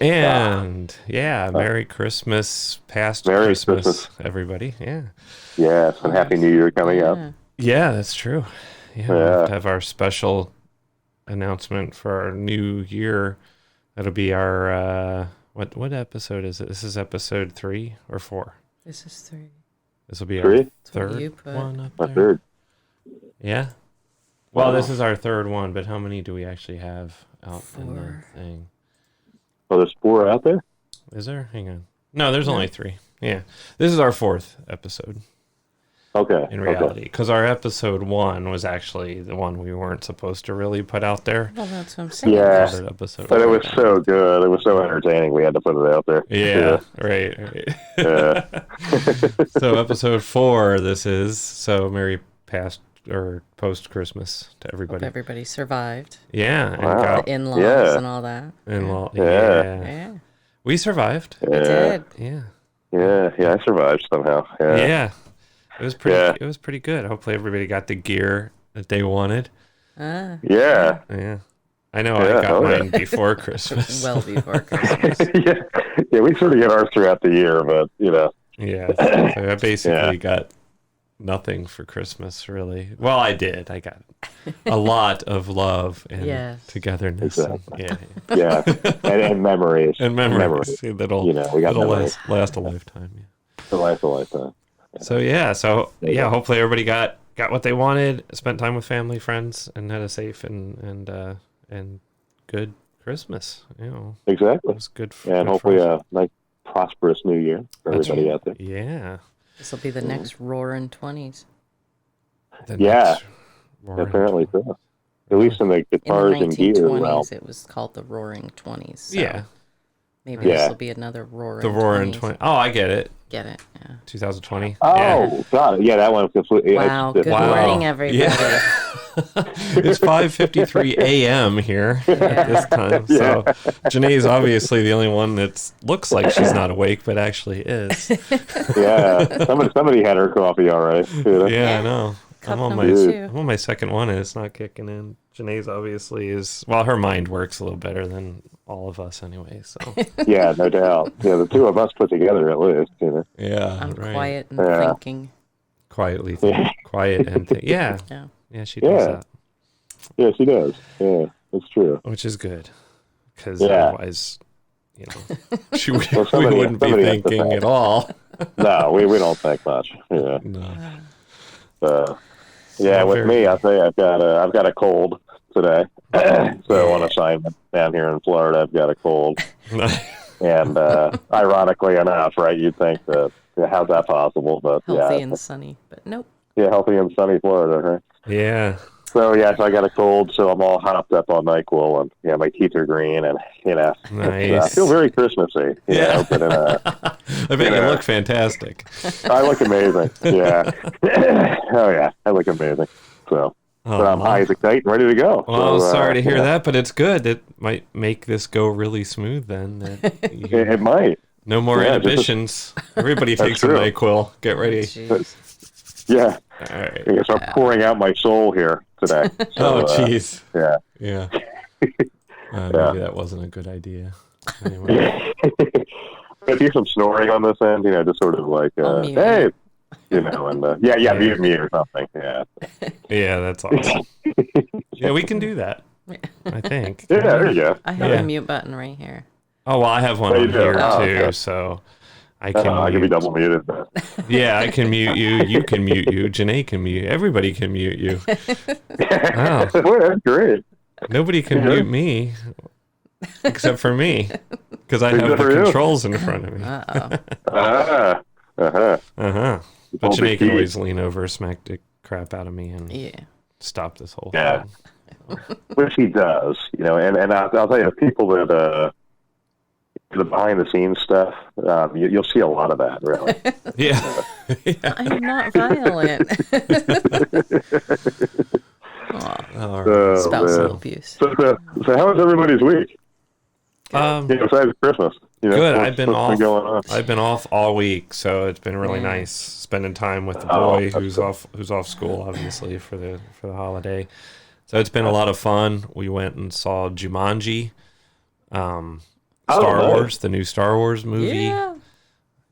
And Merry Christmas, Merry Christmas, everybody. Yeah. Yes, and Happy New Year coming up. Yeah, that's true. Yeah, we'll have to have our special announcement for our new year. That'll be our what episode is it? This is episode 3 or 4. This is 3. This will be 3? our third one up there. Third. Yeah. Well, this is our third one, but how many do we actually have out 4. in the thing? Oh, there's 4 out there? Is there? Hang on. No, there's only 3. Yeah. This is our 4th episode. Okay. In reality. Because our episode 1 was actually the one we weren't supposed to really put out there. Well, that's what I'm saying. Yeah. Episode but it was so good. It was so entertaining. We had to put it out there. Yeah. Right. Yeah. So episode 4, this is. So Merry past or post Christmas to everybody. Hope everybody survived. Yeah. And Wow. The in-laws and all that. Yeah. We survived. We did. Yeah. Yeah, I survived somehow. Yeah. It was pretty. Yeah. It was pretty good. Hopefully, everybody got the gear that they wanted. Yeah. I know. I got mine before Christmas. Well before Christmas. Yeah. We sort of get ours throughout the year, but Yeah. So I basically got nothing for Christmas, really. Well, I did. I got a lot of love and togetherness. Exactly. And memories. memories. That'll we got last a lifetime. Yeah. To last a lifetime. So hopefully everybody got what they wanted, spent time with family, friends, and had a safe and good Christmas. Exactly. It was good. And hopefully a nice, prosperous new year for everybody out there. Yeah. This will be the next roaring 20s. Apparently so. At least in the guitars and gear realm. It was called the Roaring 20s. So yeah. Maybe this will be another roaring. The roaring 20. Oh, I get it. Get it? Yeah. 2020. Oh, got it. Yeah, that one completely. Wow. Good morning, everybody. Yeah. It's 5:53 a.m. here at this time. So Janae's obviously the only one that looks like she's not awake, but actually is. Yeah. Somebody had her coffee already. Yeah, I know. I'm on my second one and it's not kicking in. Janae's obviously is, well, her mind works a little better than all of us anyway, so. Yeah, no doubt. Yeah, the two of us put together at least, Yeah, I'm quiet and thinking. Quietly thinking. Quiet and thinking. Yeah, she does that. Yeah, she does. Yeah, that's true. Which is good, because otherwise, we wouldn't be thinking at all. No, we don't think much. Yeah. No. With me, I say I've got a cold today. So on assignment down here in Florida, I've got a cold. And ironically enough, right, you'd think that how's that possible? But healthy and sunny, but nope. Yeah, healthy and sunny Florida, right? Yeah. So so I got a cold, so I'm all hopped up on NyQuil, and my teeth are green, and nice. I feel very Christmassy. Yeah. But I bet you look fantastic. I look amazing. Yeah. Oh yeah, I look amazing. So. But I'm high as a kite and ready to go. Well, sorry to hear that, but it's good. It might make this go really smooth then. It might. No more inhibitions. Everybody takes a NyQuil. Get ready. Yeah. All right. I guess I'm pouring out my soul here today. So, jeez. Yeah. Maybe that wasn't a good idea. Anyway. I hear some snoring on this end, just sort of like, hey, and mute me or something. Yeah. Yeah, that's awesome. Yeah, we can do that. I think. Yeah, there you go. I have a mute button right here. Oh, well, I have one on here too, so I can. I can be double muted. Yeah, I can mute you. You can mute you. Janae can mute. Everybody can mute you. Wow. Boy, that's great. Nobody can mute me except for me because I have the controls in front of me. But Janae can always lean over, smack the crap out of me, and stop this whole thing. Which he does, and I'll tell you, people that the behind the scenes stuff, you'll see a lot of that, really. Yeah. I'm not violent. Spousal abuse. So how was everybody's week? Besides Christmas. Good. What's been going on? I've been off all week, so it's been really nice spending time with the boy who's off school, obviously for the holiday. So it's been a lot of fun. We went and saw Jumanji, Star Wars, the new Star Wars movie.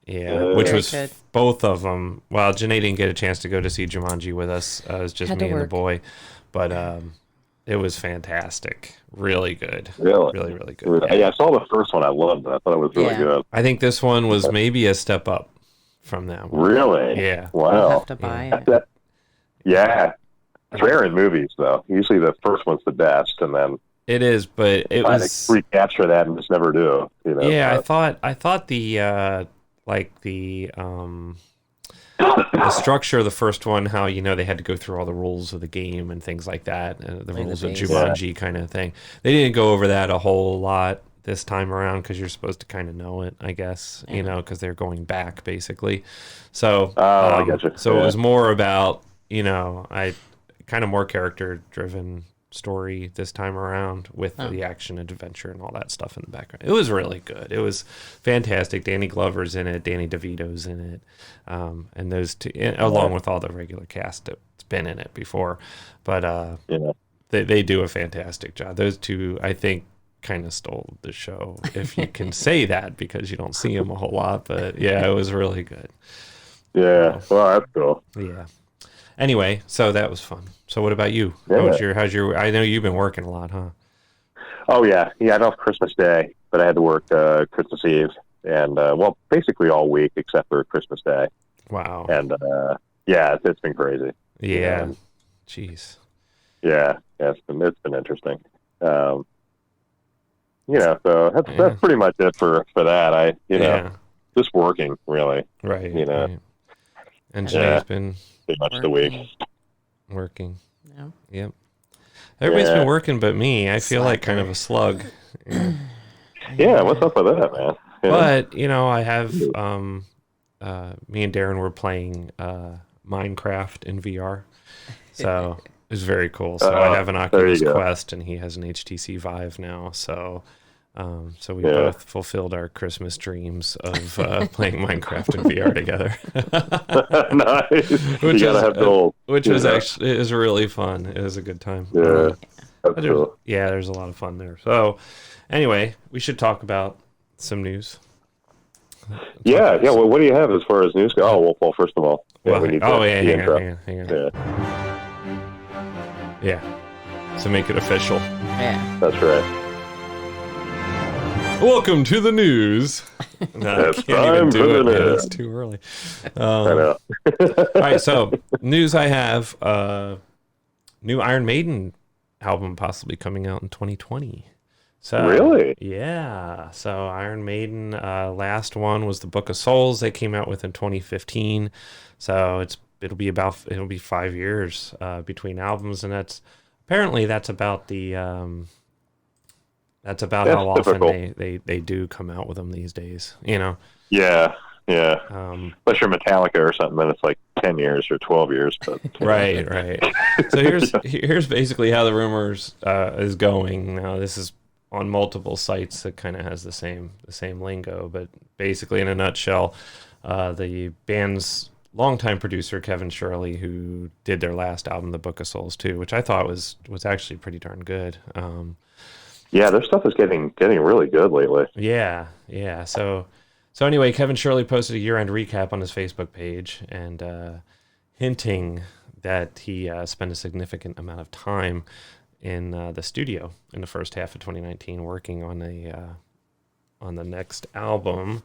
Yeah, which was good. Both of them. Well, Janae didn't get a chance to go to see Jumanji with us. It was just me and the boy, but it was fantastic. Really good. Really? Really, really good. Yeah, I saw the first one. I loved it. I thought it was really good. I think this one was maybe a step up from that one. Really? Yeah. Wow. I'll have to buy it. Yeah. It's rare in movies, though. Usually the first one's the best, and then it is, but it was recapture that and just never do. Yeah, I thought the the structure of the first one, how they had to go through all the rules of the game and things like that, the rules of Jumanji kind of thing. They didn't go over that a whole lot this time around because you're supposed to kind of know it, I guess, because they're going back basically. So, I gotcha. So it was more about kind of more character driven story this time around with the action and adventure and all that stuff in the background. It was really good. It was fantastic. Danny Glover's in it. Danny DeVito's in it. And those two, along with all the regular cast that's been in it before. But they do a fantastic job. Those two, I think, kind of stole the show, if you can say that, because you don't see them a whole lot. But yeah, it was really good. Yeah. Well, that's cool. Yeah. Anyway, so that was fun. So what about you? Yeah. How's your I know you've been working a lot, huh? Oh, yeah. Yeah, I got off Christmas Day, but I had to work Christmas Eve and, basically all week except for Christmas Day. Wow. And, it's been crazy. Yeah. Jeez. Yeah, it's been interesting. So that's pretty much it for that. Just working, really. Right. Right. And Janae's been pretty much the week. Working. Yeah. Yep. Everybody's been working but me. I feel like kind of a slug. Yeah, what's up with that, man? But, I have me and Darren were playing Minecraft in VR. So it was very cool. So I have an Oculus Quest and he has an HTC Vive now. So we both fulfilled our Christmas dreams of playing Minecraft in VR together. Nice. Which you gotta have goals. Which was actually, it was really fun. It was a good time. Yeah. That's cool. Yeah, there's a lot of fun there. So anyway, we should talk about some news. Yeah. Well, what do you have as far as news goes? Oh, well, first of all, we need hang on. Yeah. So make it official. Yeah. That's right. Welcome to the news. No, I can't even do it, man. It's too early. I know. All right, so news I have, new Iron Maiden album possibly coming out in 2020. So really? Yeah. So Iron Maiden, last one was the Book of Souls they came out with in 2015. So it'll be 5 years between albums, and that's about the that's how often they do come out with them these days, Yeah. Unless you're Metallica or something, then it's like 10 years or 12 years. But right. So here's basically how the rumors is going. Now this is on multiple sites that kind of has the same lingo, but basically in a nutshell, the band's longtime producer Kevin Shirley, who did their last album, The Book of Souls 2, which I thought was actually pretty darn good. Yeah, their stuff is getting really good lately. Yeah. So anyway, Kevin Shirley posted a year-end recap on his Facebook page and hinting that he spent a significant amount of time in the studio in the first half of 2019 working on the next album.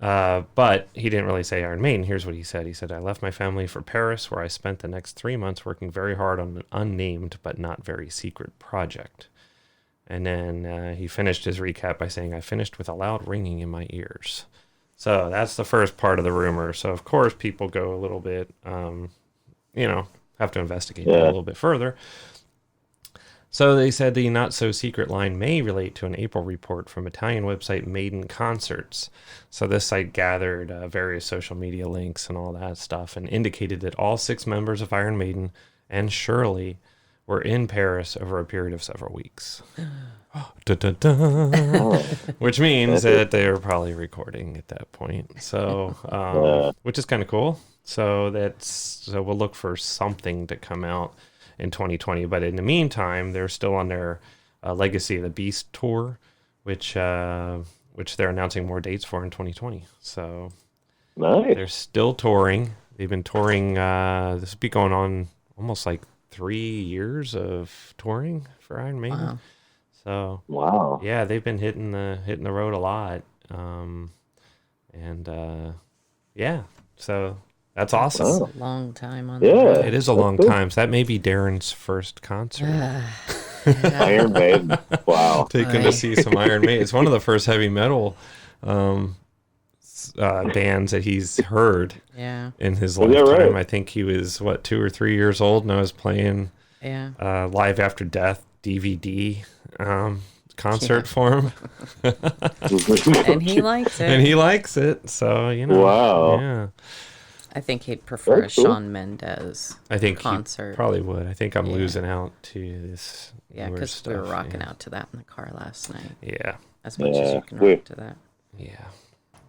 But he didn't really say Iron Maiden. Here's what he said. He said, "I left my family for Paris, where I spent the next 3 months working very hard on an unnamed but not very secret project." And then he finished his recap by saying, "I finished with a loud ringing in my ears." So that's the first part of the rumor. So, of course, people go a little bit, have to investigate that a little bit further. So they said the not-so-secret line may relate to an April report from Italian website Maiden Concerts. So this site gathered various social media links and all that stuff and indicated that all 6 members of Iron Maiden and Shirley were in Paris over a period of several weeks. Dun, dun, dun. Which means that they were probably recording at that point. So, which is kind of cool. So we'll look for something to come out in 2020. But in the meantime, they're still on their Legacy of the Beast tour, which they're announcing more dates for in 2020. So nice. They're still touring. They've been touring. This will be going on almost like 3 years of touring for Iron Maiden. Wow. So yeah, they've been hitting the road a lot. Yeah, so that's awesome. It's a long time on the road. It is a long time. So that may be Darren's first concert. Iron Maiden. Wow. Taking to see some Iron Maiden. It's one of the first heavy metal bands that he's heard in his lifetime. I think he was 2 or 3 years old, and I was playing Live After Death DVD concert for him. And he likes it. And he likes it. So, Wow. Yeah. I think he'd prefer a Shawn Mendes concert. He probably would. I think I'm losing out to this. Yeah, because we were rocking out to that in the car last night. Yeah. As much as you can rock to that. Yeah.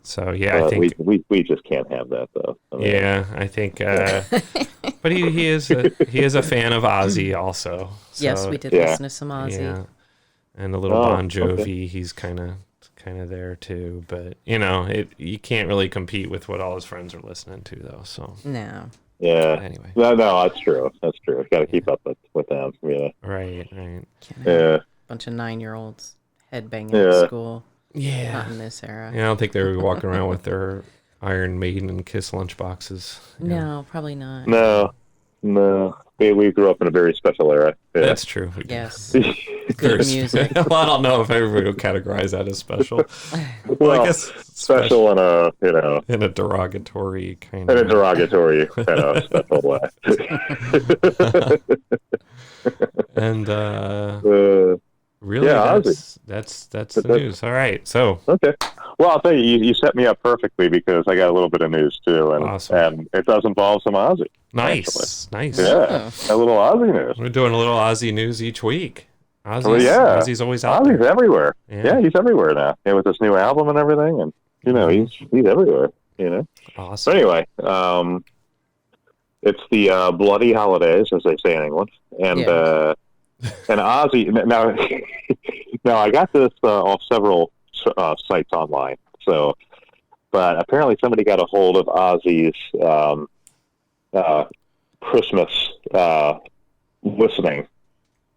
So, I think we just can't have that, though. I think but he is a fan of Ozzy also. So, yes, we did listen to some Ozzy. Yeah. And a little Bon Jovi, he's kind of there too, but you can't really compete with what all his friends are listening to, though. So no. Yeah. Anyway. No, that's true. Got to keep up with them. Yeah. Right. A bunch of 9-year-olds headbanging at school. Yeah. Not in this era. Yeah, I don't think they were walking around with their Iron Maiden and Kiss lunchboxes. No, probably not. No. We grew up in a very special era. Yeah. That's true. Yes. Good music. Well, I don't know if everybody would categorize that as special. Well, I guess special in a in a derogatory kind of special way. And really, that's the news. All right, so okay. Well, I'll tell you set me up perfectly because I got a little bit of news too, and it does involve some Ozzy. Nice. Yeah, a little Ozzy news. We're doing a little Ozzy news each week. Ozzy's always out there. Ozzy's everywhere. Yeah, he's everywhere now. And with this new album and everything, and he's everywhere. Awesome. So anyway, it's the bloody holidays, as they say in England, and Ozzy. Now I got this off several sites online. So, but apparently somebody got a hold of Ozzy's Christmas listening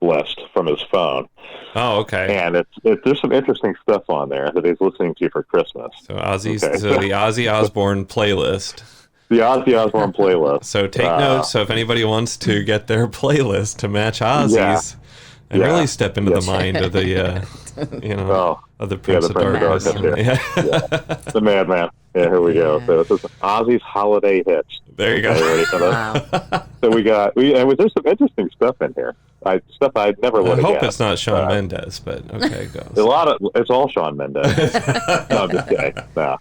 list from his phone. Oh, okay. And there's some interesting stuff on there that he's listening to for Christmas. So the Ozzy Osbourne playlist. The Ozzy Osbourne playlist. So take notes. So if anybody wants to get their playlist to match Ozzy's, and really step into the mind of the, of the Prince of Darkness. The Madman. Yeah, here we go. So this is Ozzy's holiday hits. There you go. Ready for that? So there's some interesting stuff in here. Stuff I'd never would have guessed. I hope it's not Shawn Mendes, but okay, go. It's all Shawn Mendes. No, I'm just kidding. No.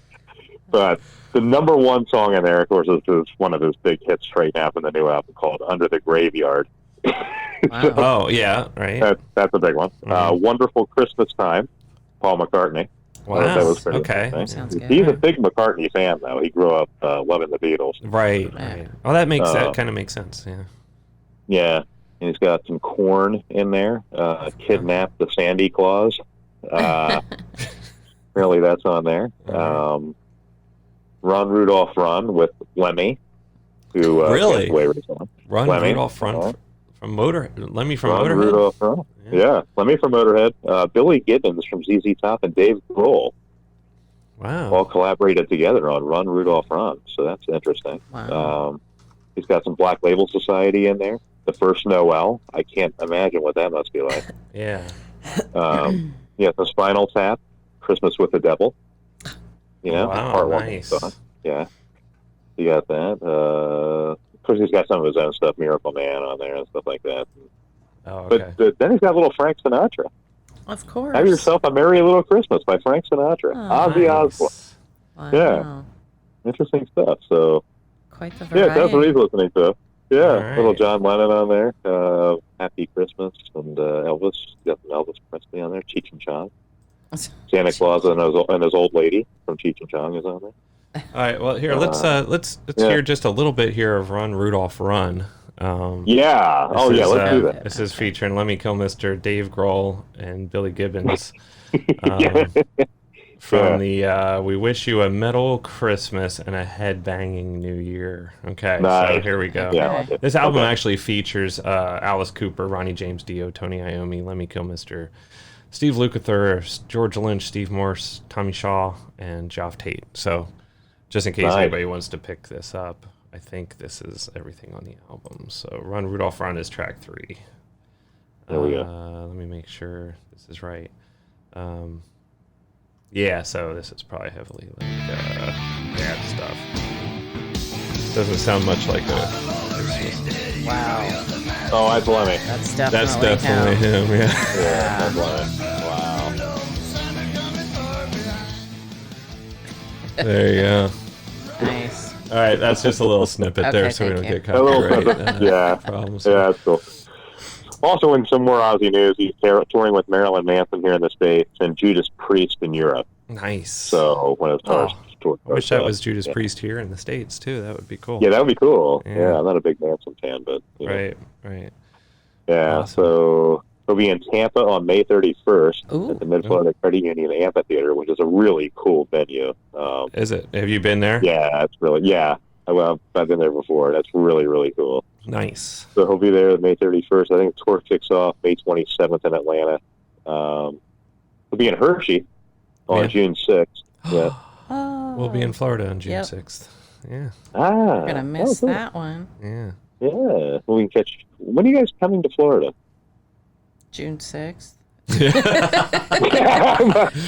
But the number one song in there, of course, is one of his big hits right now from the new album called "Under the Graveyard." Wow. Oh yeah, right. That's a big one. Mm-hmm. "Wonderful Christmas Time," Paul McCartney. Wow. That was pretty okay. Sounds good. He's a big McCartney fan, though. He grew up loving the Beatles. Right. Oh, that kind of makes sense. Yeah. Yeah, and he's got some Korn in there. "Kidnap the Sandy Claus." Really, that's on there. "Run Rudolph Run" with Lemmy, who really passed away recently. Run Lemmy. Rudolph Run from Motorhead. Lemmy from Run Motorhead. Rudolph Run. Yeah, Lemmy from Motorhead. Billy Gibbons from ZZ Top and Dave Grohl Wow. all collaborated together on "Run Rudolph Run," so that's interesting. Wow. He's got some Black Label Society in there. "The First Noel." I can't imagine what that must be like. Yeah. The Spinal Tap, "Christmas with the Devil." Wow, nice. Song. Yeah, you got that. Of course, he's got some of his own stuff, "Miracle Man" on there and stuff like that. Oh, okay. But then he's got a little Frank Sinatra. Of course. "Have Yourself a Merry Little Christmas" by Frank Sinatra. Ozzy Osbourne. Wow. Yeah. Interesting stuff. So quite the variety. Yeah, that's what he's listening to. right. Little John Lennon on there. Happy Christmas, and Elvis. You got some Elvis Presley on there. Cheech and Chong. Santa Claus and his old lady from Cheech and Chong is on there. All right. Well, here let's hear just a little bit here of Run Rudolph Run. Let's do that. This is featuring Lemmy Kilmister, Dave Grohl, and Billy Gibbons. From the We Wish You a Metal Christmas and a Headbanging New Year. Okay, nice. So here we go. Yeah, this album actually features Alice Cooper, Ronnie James Dio, Tony Iommi, Lemmy Kilmister, Steve Lukather, George Lynch, Steve Morse, Tommy Shaw, and Geoff Tate. So just in case anybody wants to pick this up, I think this is everything on the album. So Run Rudolph Run is track 3. There we go. Let me make sure this is right. Yeah, so this is probably heavily like bad stuff. Doesn't sound much like a Christmas. Wow. Oh, that's Lemmy. That's definitely him. Yeah. Yeah, that's Lemmy. Wow. There you go. Nice. All right, that's just a little snippet there, so we don't get copyright problems. Yeah, that's cool. Also, in some more Ozzy news, he's touring with Marilyn Manson here in the States and Judas Priest in Europe. Nice. So, when it's I wish that was Judas Priest here in the States, too. That would be cool. Yeah, that would be cool. Yeah, I'm not a big Manson fan, but... Right. Yeah, awesome. So he'll be in Tampa on May 31st at the Mid-Florida Credit Union Amphitheater, which is a really cool venue. Is it? Have you been there? Yeah, it's really... Yeah. Well, I've been there before. That's really, really cool. Nice. So he'll be there May 31st. I think the tour kicks off May 27th in Atlanta. He'll be in Hershey on June 6th. Yeah. We'll be in Florida on June 6th. Yeah. We're going to miss that one. Yeah. Yeah. Well, we can catch... When are you guys coming to Florida? June 6th.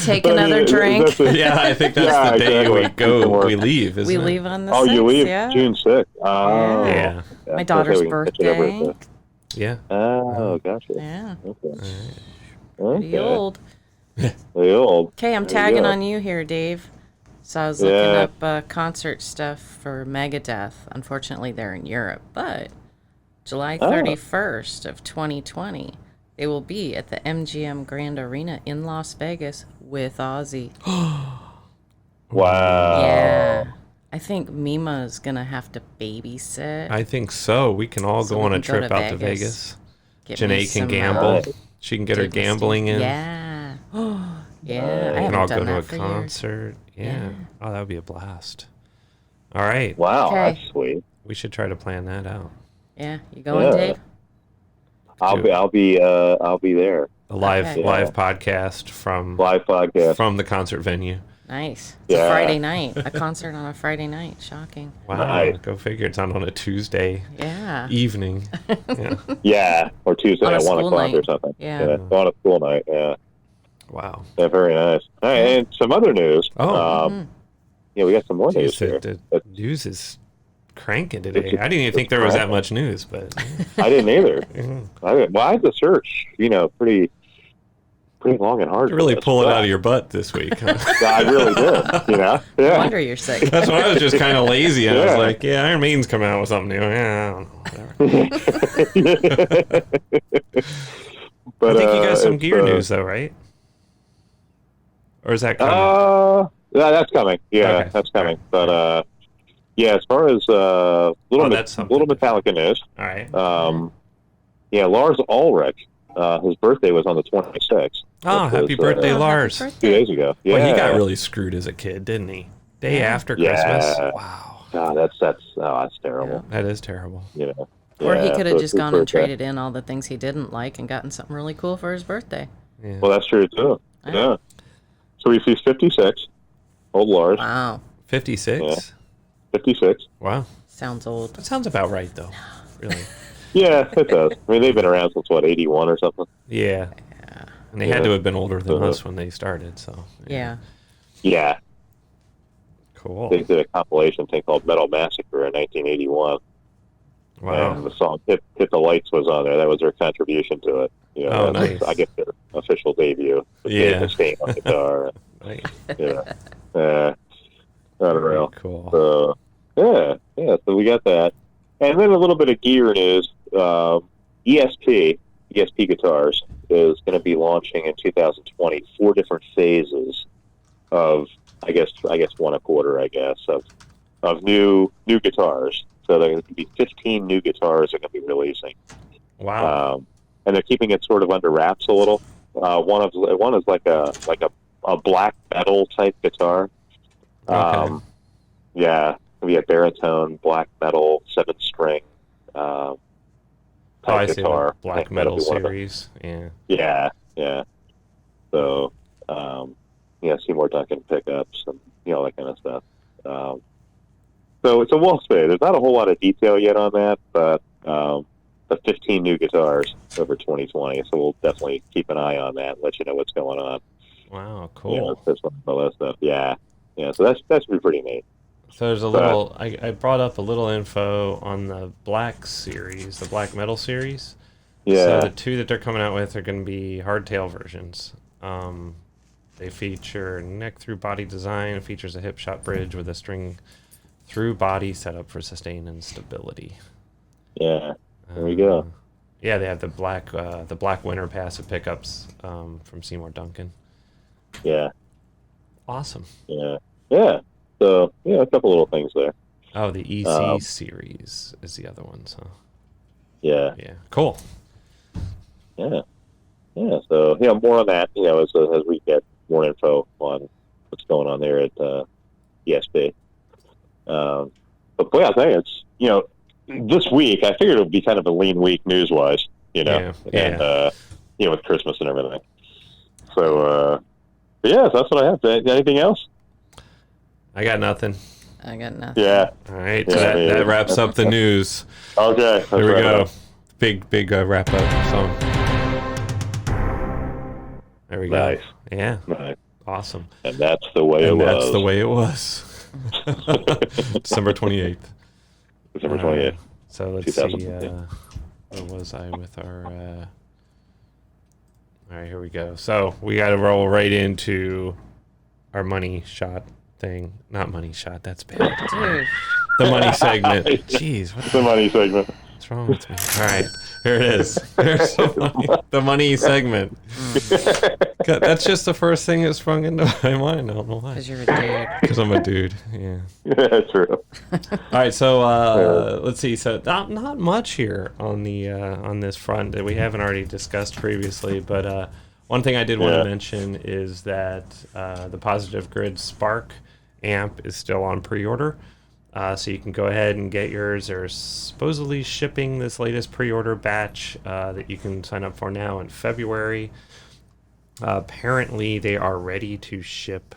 Take Take another drink. Yeah, I think that's the day we go. We leave. We leave on the 6th. Oh, you leave June 6th. Oh, yeah. My daughter's birthday. Yeah. Oh, gotcha. Yeah. Okay. Pretty old. Pretty old. Okay, I'm tagging on you here, Dave. So I was looking up concert stuff for Megadeth. Unfortunately, they're in Europe, but July 31st of 2020. They will be at the MGM Grand Arena in Las Vegas with Ozzy. Wow. Yeah. I think Mima's going to have to babysit. I think so. We can all go on a trip out to Vegas. Janae can gamble. She can get her gambling in. Yeah. Yeah. We I can all haven't go done to that a for concert. Yeah. Oh, that would be a blast. All right. Wow, Okay. that's sweet. We should try to plan that out. Yeah. You going, Dave? I'll be there. A live podcast from the concert venue. Nice. It's a Friday night. A concert on a Friday night. Shocking. Wow. Nice. Go figure. It's on a Tuesday evening. Yeah. Yeah, or Tuesday On a at 1 school o'clock night. or something. Yeah. On a school night. Yeah. Wow. Yeah, very nice. All right, and some other news. Yeah, we got some more news here. The news is cranking today. I didn't even think there was that much news, but I didn't either. I had to search, pretty long and hard. you really pull it out of your butt this week. Huh? I really did. No Yeah. wonder you're sick. That's why I was just kind of lazy. I was like, Iron Maiden's coming out with something new. Yeah, I don't know. Whatever. But I think you got some gear news, though, right? Or is that coming? That's coming. Yeah, Okay. that's coming. But as far as little Metallica news. All right. Lars Ulrich, his birthday was on the 26th. Oh, happy birthday, Lars. 2 days ago. Yeah. Well, he got really screwed as a kid, didn't he? Day after Christmas. Wow. Oh, that's terrible. That is terrible. Or he could have just gone and traded in all the things he didn't like and gotten something really cool for his birthday. Yeah. Well, that's true, too. Yeah. So he's 56. Old Lars. Wow. 56? Yeah. 56. Wow. Sounds old. That sounds about right, though. Really. Yeah, it does. I mean, they've been around since, 81 or something? Yeah. And they had to have been older than us when they started, so. Yeah. Yeah. Cool. They did a compilation thing called Metal Massacre in 1981. Wow. And the song Hit the Lights was on there. That was their contribution to it. Nice. I guess their official debut. Yeah. The Stain on guitar. Nice. Not real. Cool. So, so we got that. And and then a little bit of gear news. ESP Guitars is going to be launching in 2020. 4 different phases of, I guess 1 a quarter, of new guitars. So there are going to be 15 new guitars they're going to be releasing. Wow. And they're keeping it sort of under wraps a little. One is like a black metal type guitar. Okay. Yeah, it'll be a baritone black metal 7-string I type see guitar. the black metal series. Yeah. Yeah. So, Seymour Duncan pickups and that kind of stuff. So we'll see. There's not a whole lot of detail yet on that, but the 15 new guitars over 2020. So we'll definitely keep an eye on that and let you know what's going on. Wow, cool. That's all that stuff. Yeah. So that should be pretty neat. So there's a little. I brought up a little info on the black series, the black metal series. Yeah. So the 2 that they're coming out with are going to be hardtail versions. They feature neck through body design. It features a hip shot bridge with a string through body set up for sustain and stability. Yeah. There we go. Yeah, they have the black winter passive pickups from Seymour Duncan. Yeah. Awesome. Yeah. Yeah. So, a couple little things there. Oh, the EC series is the other one, so. Yeah. Yeah. Cool. Yeah. Yeah. So, more on that, as we get more info on what's going on there at ESP. But boy, I'll tell you, it's, this week, I figured it would be kind of a lean week news-wise, Yeah. And, with Christmas and everything. So, so that's what I have. Anything else? I got nothing. Yeah. All right. So that wraps up the news. Okay. There we go. Big wrap up song. There we go. Nice. Yeah. Nice. Awesome. And that's the way it was. That's the way it was. December 28th. December 28th. So let's see. Where was I with our... All right, here we go. So we got to roll right into our money shot thing. Not money shot. That's bad. Dude. The money segment. Jeez. What's the money segment. What's wrong with me? All right. Here it is. Here's the money segment. God, that's just the first thing that sprung into my mind. I don't know why. Because you're a dude. Because I'm a dude. Yeah. Yeah, true. All right. So let's see. So not much here on the on this front that we haven't already discussed previously. But one thing I did want to mention is that the Positive Grid Spark amp is still on pre-order. So you can go ahead and get yours. They're supposedly shipping this latest pre-order batch that you can sign up for now in February. Apparently, they are ready to ship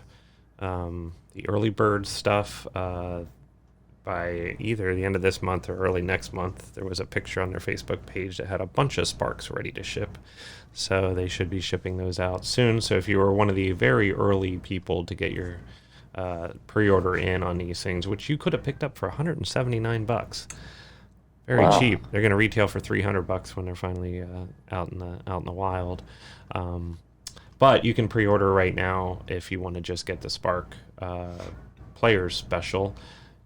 the early bird stuff by either the end of this month or early next month. There was a picture on their Facebook page that had a bunch of Sparks ready to ship. So they should be shipping those out soon. So if you were one of the very early people to get your pre-order in on these things, which you could have picked up for $179, very cheap. They're going to retail for $300 when they're finally out in the wild. But you can pre-order right now if you want to just get the Spark Players Special.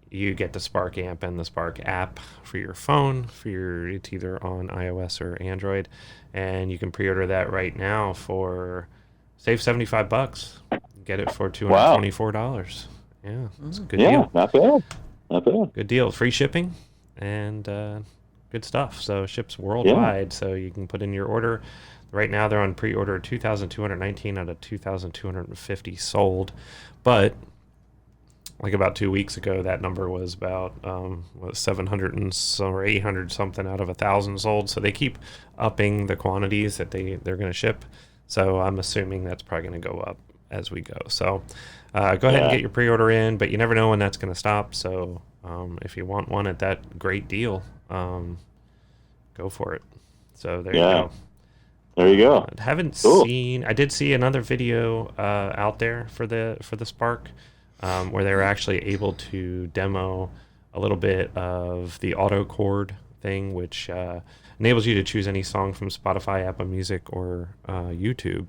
You get the Spark amp and the Spark app for your phone. It's either on iOS or Android, and you can pre-order that right now for save $75. Get it for $224. Yeah, it's a good deal. Yeah, not bad. Not bad. Good deal. Free shipping and good stuff. So ships worldwide. So you can put in your order. Right now they're on pre-order 2,219 out of 2,250 sold. But like about 2 weeks ago, that number was about 700 or 800 something out of 1,000 sold. So they keep upping the quantities that they're going to ship. So I'm assuming that's probably going to go up as we go. So go ahead and get your pre-order in, but you never know when that's going to stop. So if you want one at that great deal, go for it. So there you go. There you go. I did see another video out there for the Spark where they were actually able to demo a little bit of the auto chord thing, which enables you to choose any song from Spotify, Apple Music, or YouTube.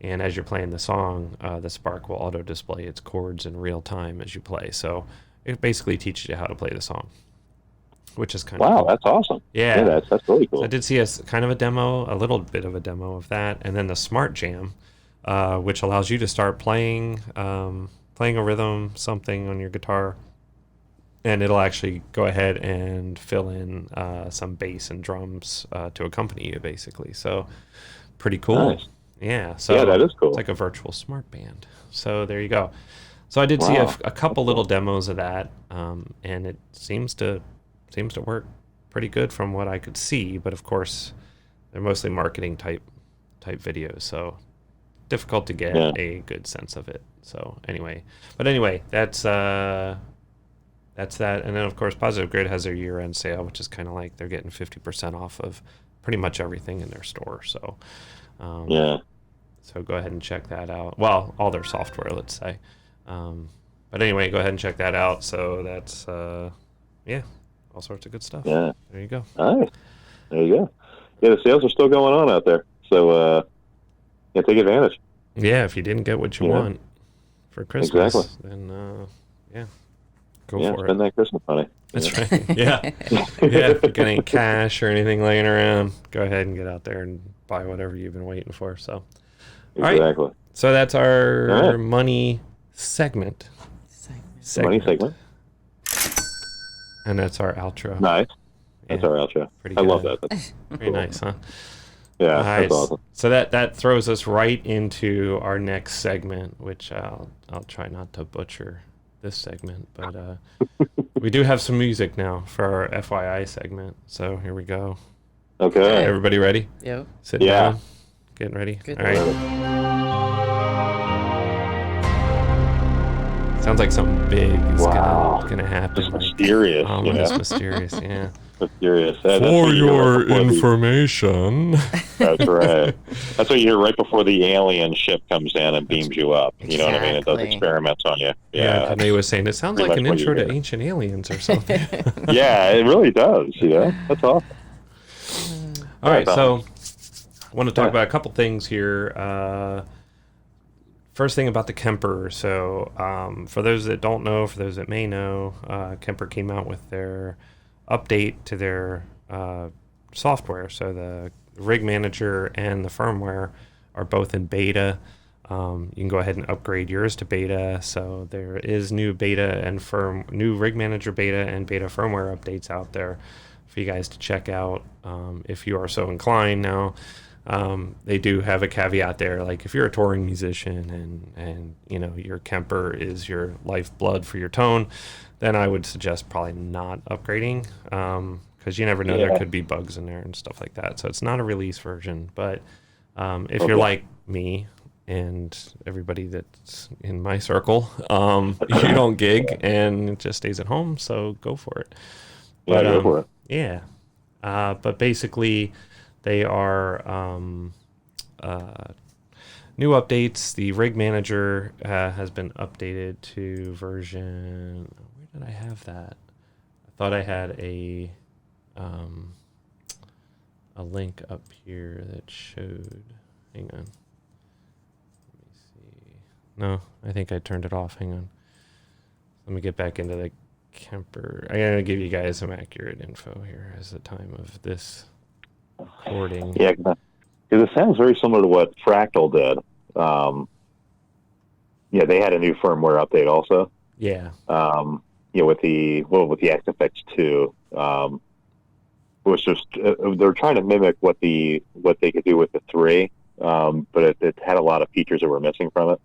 And as you're playing the song, the Spark will auto display its chords in real time as you play. So it basically teaches you how to play the song. which is kind of wow, cool. that's awesome. Yeah, that's really cool. So I did see kind of a little bit of a demo of that, and then the Smart Jam, which allows you to start playing a rhythm, something on your guitar, and it'll actually go ahead and fill in some bass and drums to accompany you, basically. So pretty cool. Nice. Yeah. So yeah, that is cool. It's like a virtual smart band. So there you go. So I did see a couple little demos of that, and it seems to work pretty good from what I could see. But of course, they're mostly marketing type videos, so difficult to get a good sense of it. So anyway, that's that. And then of course, Positive Grid has their year-end sale, which is kind of like they're getting 50% off of pretty much everything in their store. So so go ahead and check that out. Well, all their software, let's say. But anyway, go ahead and check that out. So that's, all sorts of good stuff. Yeah. There you go. All right. There you go. Yeah, the sales are still going on out there. So, take advantage. Yeah, if you didn't get what you want for Christmas, then, go for it. Spend that Christmas money. That's right. Yeah. If you got any cash or anything laying around, go ahead and get out there and buy whatever you've been waiting for. So, Exactly. All right. So that's our money segment. Money segment. And that's our outro. Nice. That's our outro. I love that. That's pretty nice, huh? Yeah, that's awesome. So that throws us right into our next segment, which I'll try not to butcher this segment, but we do have some music now for our FYI segment. So here we go. Okay. Everybody ready? Yep. Sitting down. Getting ready. Good. All right. Sounds like something big is gonna happen. Just mysterious. Ominous, mysterious. Yeah. Mysterious. For your information. That's right. That's what you hear right before the alien ship comes in and beams you up. You know what I mean? It does experiments on you. Yeah. And they was saying it sounds like an intro to Ancient Aliens or something. Yeah, it really does. That's awesome. All right, so I want to talk about a couple things here. First thing about the Kemper. So for those that don't know, for those that may know, Kemper came out with their update to their software. So the Rig Manager and the firmware are both in beta. You can go ahead and upgrade yours to beta. So there is new beta and new Rig Manager beta and beta firmware updates out there for you guys to check out if you are so inclined. Now, they do have a caveat there, like if you're a touring musician and your Kemper is your lifeblood for your tone, then I would suggest probably not upgrading, because you never know, there could be bugs in there and stuff like that. So it's not a release version, but if you're like me and everybody that's in my circle, you don't gig and it just stays at home, so go for it. Go for it. Yeah. But basically, they are new updates. The Rig Manager has been updated to version... Where did I have that? I thought I had a link up here that showed... Hang on. Let me see. No, I think I turned it off. Hang on. Let me get back into the Kemper. I'm going to give you guys some accurate info here as the time of this recording. Yeah, because it sounds very similar to what Fractal did. They had a new firmware update also. Yeah. With the XFX2, was just they're trying to mimic what they could do with the 3, but it had a lot of features that were missing from it.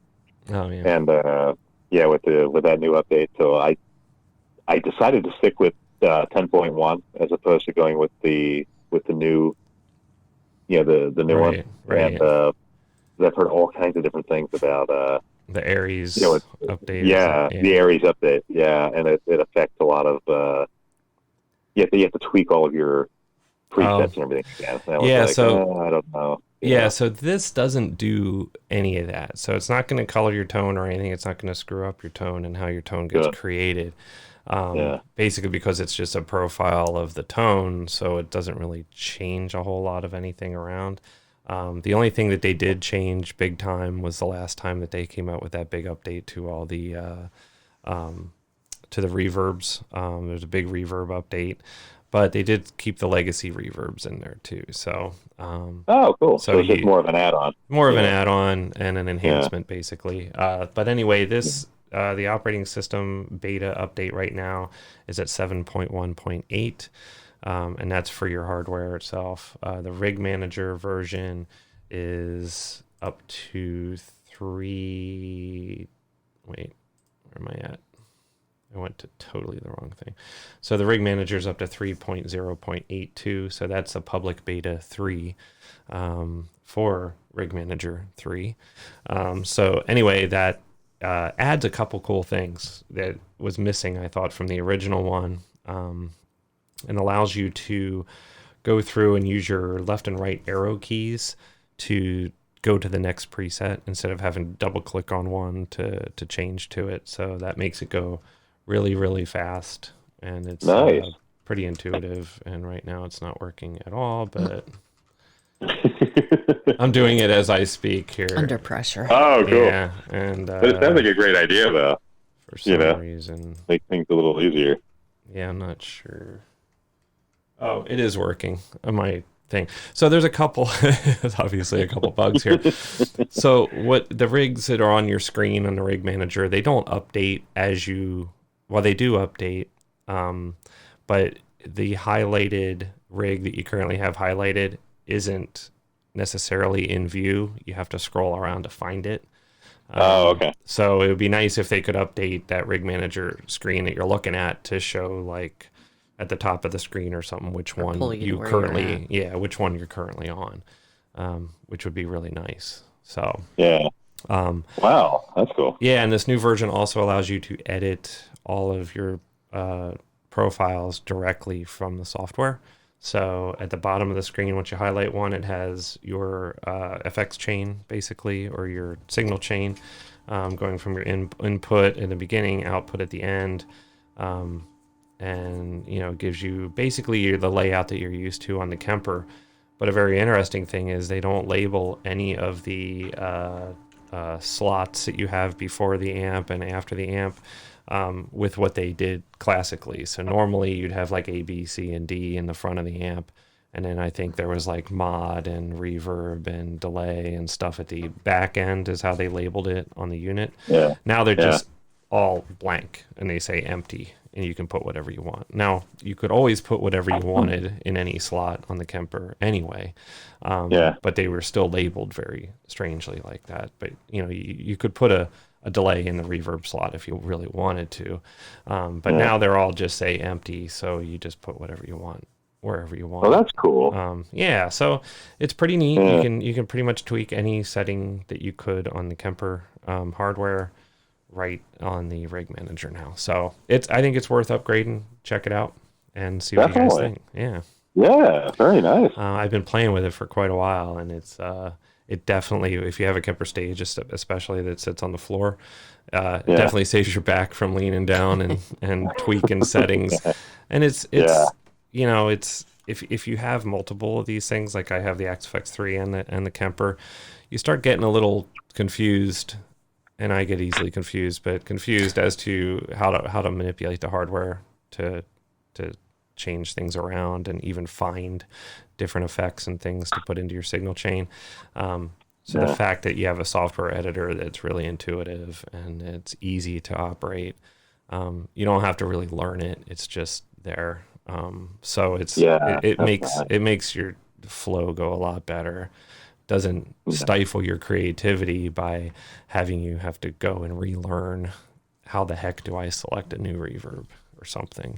Oh yeah. And with that new update, so I decided to stick with 10.1 as opposed to going with the new, the new one. Right. And I've heard all kinds of different things about the Aries update. Yeah, the Aries update. Yeah, and it affects a lot of. You have to tweak all of your presets and everything. So I don't know. Yeah, so this doesn't do any of that. So it's not going to color your tone or anything. It's not going to screw up your tone and how your tone gets created. Basically because it's just a profile of the tone, so it doesn't really change a whole lot of anything around. The only thing that they did change big time was the last time that they came out with that big update to all the to the reverbs. There's a big reverb update, but they did keep the legacy reverbs in there too. So oh, cool. So it's just more of an add-on. More of an add-on and an enhancement, basically. But anyway, this the operating system beta update right now is at 7.1.8, and that's for your hardware itself. The Rig Manager version is up to 3. Wait, where am I at? I went to totally the wrong thing. So the Rig Manager is up to 3.0.82. So that's a public beta 3 for Rig Manager 3. So anyway, that adds a couple cool things that was missing, I thought, from the original one, and allows you to go through and use your left and right arrow keys to go to the next preset instead of having to double click on one to change to it. So that makes it go really, really fast, and it's nice. Pretty intuitive. And right now it's not working at all, but I'm doing it as I speak here. Under pressure. Oh, cool. Yeah, and but it sounds like a great idea, though. For some reason, make things a little easier. Yeah, I'm not sure. Oh, it is working on my thing. So there's a couple, there's obviously a couple bugs here. So what the rigs that are on your screen on the Rig Manager, they don't update as you. Well, they do update, but the highlighted rig that you currently have highlighted isn't necessarily in view. You have to scroll around to find it. Okay. So it would be nice if they could update that Rig Manager screen that you're looking at to show, like, at the top of the screen or something, which one you currently, which one you're currently on, which would be really nice. So yeah. Wow, that's cool. Yeah, and this new version also allows you to edit all of your profiles directly from the software. So at the bottom of the screen, once you highlight one, it has your FX chain, basically, or your signal chain, going from your input in the beginning, output at the end, and it gives you basically the layout that you're used to on the Kemper. But a very interesting thing is they don't label any of the slots that you have before the amp and after the amp with what they did classically. So normally you'd have like A, B, C, and D in the front of the amp, and then I think there was like mod and reverb and delay and stuff at the back end is how they labeled it on the unit. Yeah. Now they're just all blank and they say empty, and you can put whatever you want. Now, you could always put whatever you wanted in any slot on the Kemper anyway, but they were still labeled very strangely like that. But, you could put a delay in the reverb slot if you really wanted to. But now they're all just say empty, so you just put whatever you want wherever you want. Oh, that's cool. So it's pretty neat. You can pretty much tweak any setting that you could on the Kemper hardware right on the Rig Manager now. So I think it's worth upgrading. Check it out and see what you guys think. Yeah, very nice. I've been playing with it for quite a while, and it definitely, if you have a Kemper stage, especially that sits on the floor, it definitely saves your back from leaning down and tweaking settings. And it's if you have multiple of these things, like I have the XFX3 and the Kemper, you start getting a little confused. And I get easily confused as to how to manipulate the hardware to change things around and even find different effects and things to put into your signal chain. The fact that you have a software editor that's really intuitive and it's easy to operate, you don't have to really learn it. It's just there. So it makes your flow go a lot better. Doesn't stifle your creativity by having you have to go and relearn how the heck do I select a new reverb or something,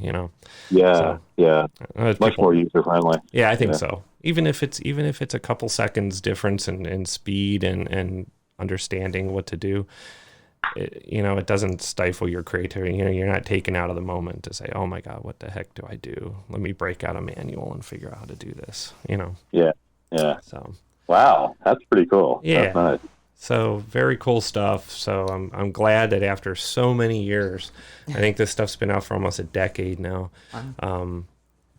much more user friendly. I think so. Even if it's a couple seconds difference in speed and understanding what to do, it doesn't stifle your creativity. You're not taken out of the moment to say, oh my god, what the heck do I do? Let me break out a manual and figure out how to do this. So wow, that's pretty cool. Yeah. That's nice. So very cool stuff. So I'm glad that after so many years, I think this stuff's been out for almost a decade now. And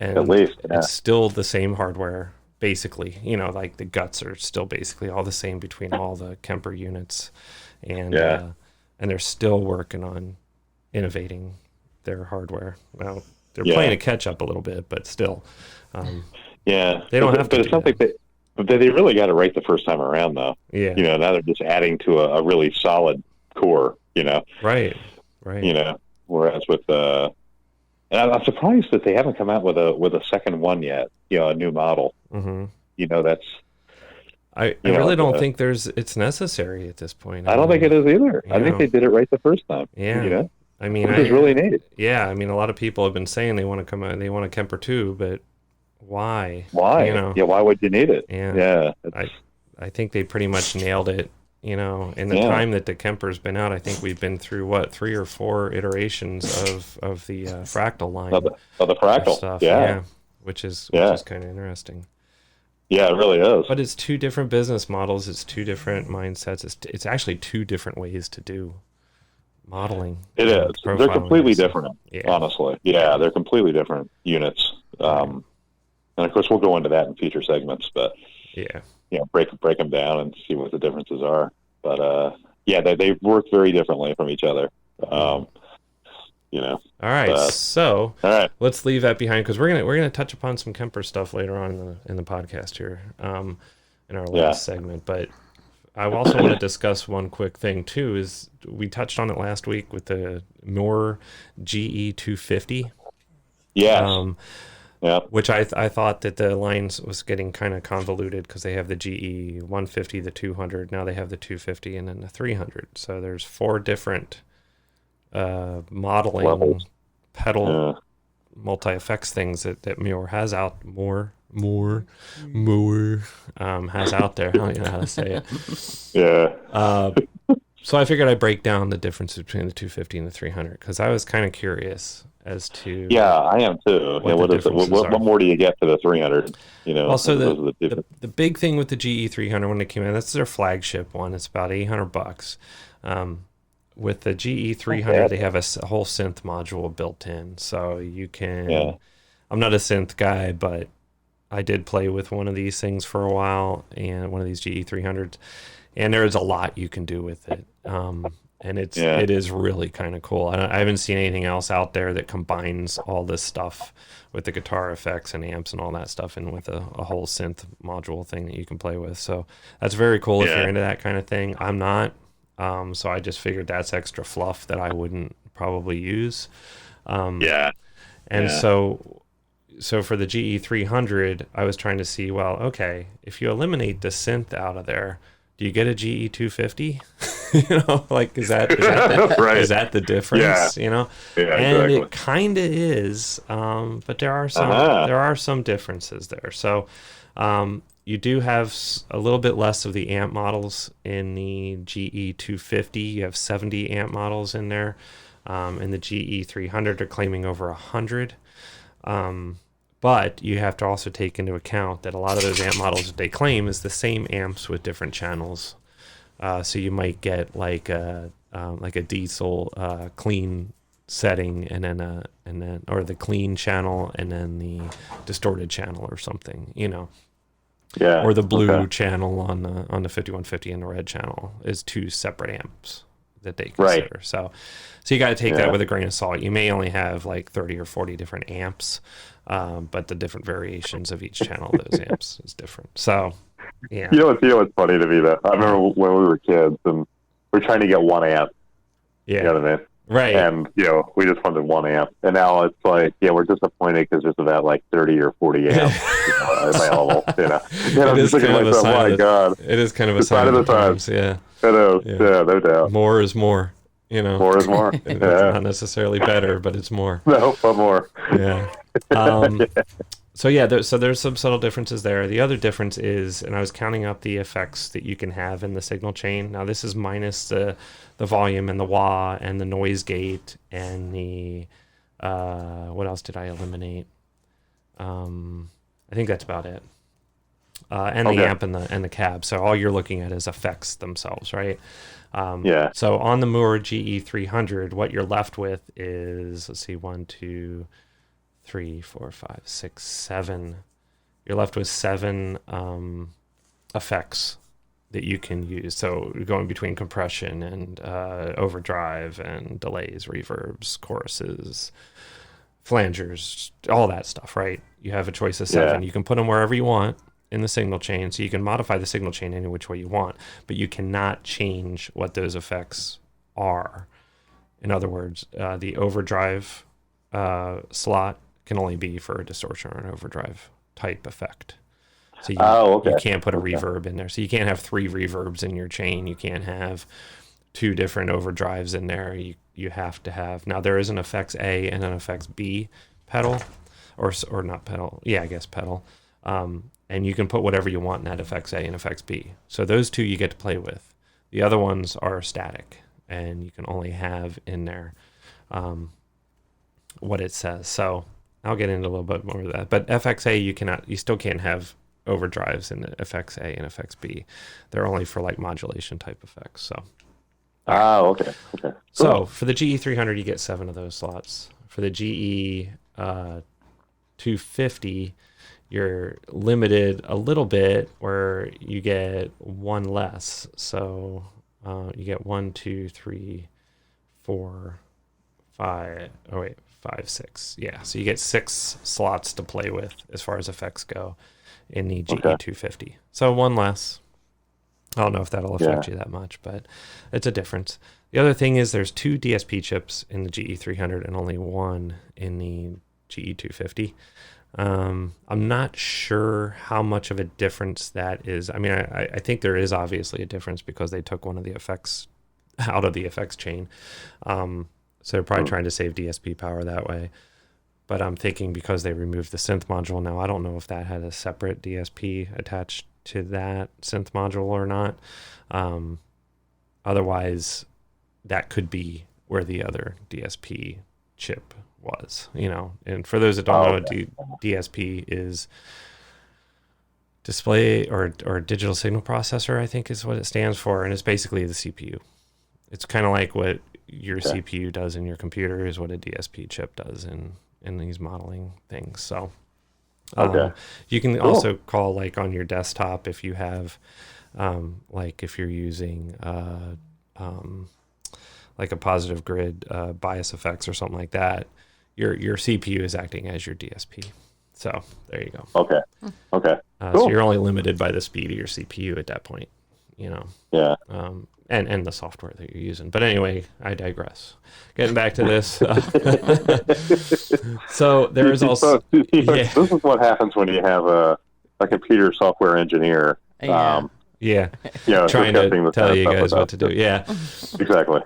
at least it's still the same hardware, basically. Like the guts are still basically all the same between all the Kemper units, and they're still working on innovating their hardware. Now, playing a catch up a little bit, but still, they don't have to. But it's something that they really got it right the first time around, though. Yeah, now they're just adding to a really solid core. Right. Whereas with and I'm surprised that they haven't come out with a second one yet. A new model. Mm-hmm. That's. I really don't think it's necessary at this point. I don't think it is either. I think they did it right the first time. Yeah. I mean, which is really neat. Yeah, I mean, a lot of people have been saying they want to come out, they want a Kemper 2, but why? Why? Yeah, why would you need it? Yeah. I think they pretty much nailed it. In the time that the Kemper's been out, I think we've been through 3 or 4 iterations of the Fractal line of the Fractal stuff. Which is kind of interesting. Yeah, it really is. But it's 2 different business models. It's 2 different mindsets. It's actually 2 different ways to do modeling. It is. They're completely different, honestly. Yeah, they're completely different units. And of course, we'll go into that in future segments, but break them down and see what the differences are. But they work very differently from each other. All right, let's leave that behind because we're gonna touch upon some Kemper stuff later on in the podcast here, in our last segment. But I also want to discuss one quick thing too. Is we touched on it last week with the Mooer GE250. Yes. Which I thought that the lines was getting kind of convoluted because they have the GE150, the 200, now they have the 250, and then the 300. So there's 4 different modeling levels. Pedal multi-effects things that Mooer has out. Mooer has out there. I don't know how to say it. Yeah. So I figured I'd break down the difference between the 250 and the 300 because I was kind of curious as to. Yeah, I am too. What more do you get to the 300? Also, the big thing with the GE300 when it came in, that's their flagship one. It's about $800. With the GE300, they have a whole synth module built in, so you can. Yeah. I'm not a synth guy, but I did play with one of these things for a while, and one of these GE300s, and there is a lot you can do with it. And it is really kind of cool. I haven't seen anything else out there that combines all this stuff with the guitar effects and amps and all that stuff, and with a whole synth module thing that you can play with. So that's very cool if you're into that kind of thing. I'm not. So I just figured that's extra fluff that I wouldn't probably use. So for the GE300, I was trying to see, well, okay, if you eliminate the synth out of there, do you get a GE250? Is that right. Is that the difference? Yeah. And it kind of is, but there are some differences there. So you do have a little bit less of the amp models in the GE250. You have 70 amp models in there. And the GE300 are claiming over 100. But you have to also take into account that a lot of those amp models that they claim is the same amps with different channels. So you might get like a diesel clean setting, and then or the clean channel and then the distorted channel or something, Yeah. Or the blue channel on the 5150 and the red channel is 2 separate amps that they consider. Right. So you got to take that with a grain of salt. You may only have like 30 or 40 different amps, but the different variations of each channel of those amps is different. So, yeah. You know what's funny to me, though? I remember when we were kids and we're trying to get 1 amp. Yeah. You know what I mean? Right. And, we just wanted 1 amp. And now it's like, we're disappointed because there's about like 30 or 40 amps available, I'm just thinking to myself, my God. It is kind of a sign of the times. Yeah. It is. Yeah, no doubt. More is more. More is more. It's not necessarily better, but it's more. No, but more. Yeah. So there's some subtle differences there. The other difference is, and I was counting up the effects that you can have in the signal chain. Now this is minus the volume and the wah and the noise gate and the what else did I eliminate? I think that's about it. And the amp and the cab. So all you're looking at is effects themselves, right? So on the Mooer GE300, what you're left with is, let's see, 1, 2, 3, 4, 5, 6, 7. You're left with 7 effects that you can use. So going between compression and overdrive and delays, reverbs, choruses, flangers, all that stuff, right? You have a choice of 7. You can put them wherever you want in the signal chain, so you can modify the signal chain any which way you want, but you cannot change what those effects are. In other words, the overdrive slot can only be for a distortion or an overdrive type effect. So you can't put a reverb in there. So you can't have 3 reverbs in your chain. You can't have 2 different overdrives in there. You have to have, now there is an effects A and an effects B pedal, or not pedal. Yeah, I guess pedal. And you can put whatever you want in that effects A and effects B. So those 2 you get to play with. The other ones are static, and you can only have in there what it says. So I'll get into a little bit more of that. But FXA, you still can't have overdrives in the effects A and effects B. They're only for like modulation type effects. So. Okay. Cool. So for the GE300, you get 7 of those slots. For the GE250, you're limited a little bit where you get 1 less. So you get 1, 2, 3, 4, 5. Oh wait, 5, 6. Yeah, so you get 6 slots to play with as far as effects go in the GE250. So 1 less. I don't know if that'll affect you that much, but it's a difference. The other thing is there's 2 DSP chips in the GE300 and only 1 in the GE250. I'm not sure how much of a difference that is. I mean, I think there is obviously a difference because they took one of the effects out of the effects chain. So they're probably trying to save DSP power that way. But I'm thinking because they removed the synth module now, I don't know if that had a separate DSP attached to that synth module or not. Otherwise, that could be where the other DSP chip was, And for those that don't know, DSP is display or digital signal processor, I think is what it stands for, and it's basically the CPU. It's kind of like what your CPU does in your computer is what a DSP chip does in these modeling things. So you can also call like on your desktop if you have like if you're using like a positive grid bias effects or something like that, your CPU is acting as your DSP. So there you go. Okay. So you're only limited by the speed of your CPU at that point, Yeah. And the software that you're using. But anyway, I digress. Getting back to this. So there is also... This is what happens when you have a computer software engineer. Trying to tell you guys what to do. Yeah. Exactly.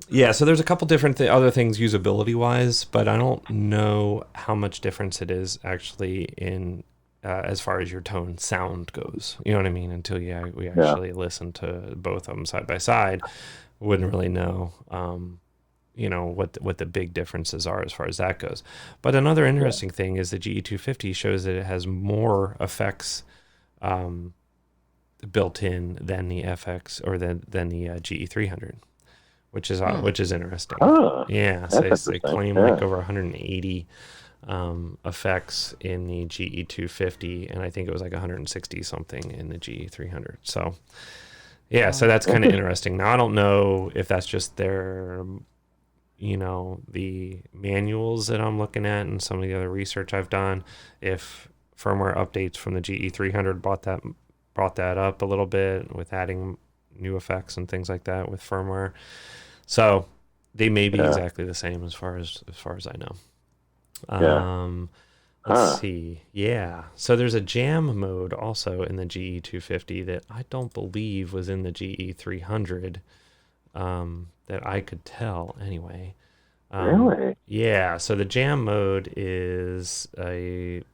Yeah. So there's a couple different other things usability-wise, but I don't know how much difference it is actually in... as far as your tone sound goes, you know what I mean? Until we actually listen to both of them side by side, wouldn't really know, what the big differences are as far as that goes. But another interesting thing is the GE250 shows that it has more effects built in than the FX or than the GE300, which is interesting. Yeah, so they claim like over 180. Effects in the GE250, and I think it was like 160 something in the GE300. So so that's kind of interesting. Now I don't know if that's just their the manuals that I'm looking at and some of the other research I've done, if firmware updates from the GE300 brought that up a little bit with adding new effects and things like that with firmware. So they may be exactly the same as far as I know. Let's see. Yeah. So there's a jam mode also in the GE250 that I don't believe was in the GE300 that I could tell anyway. Really? Yeah. So the jam mode is I'm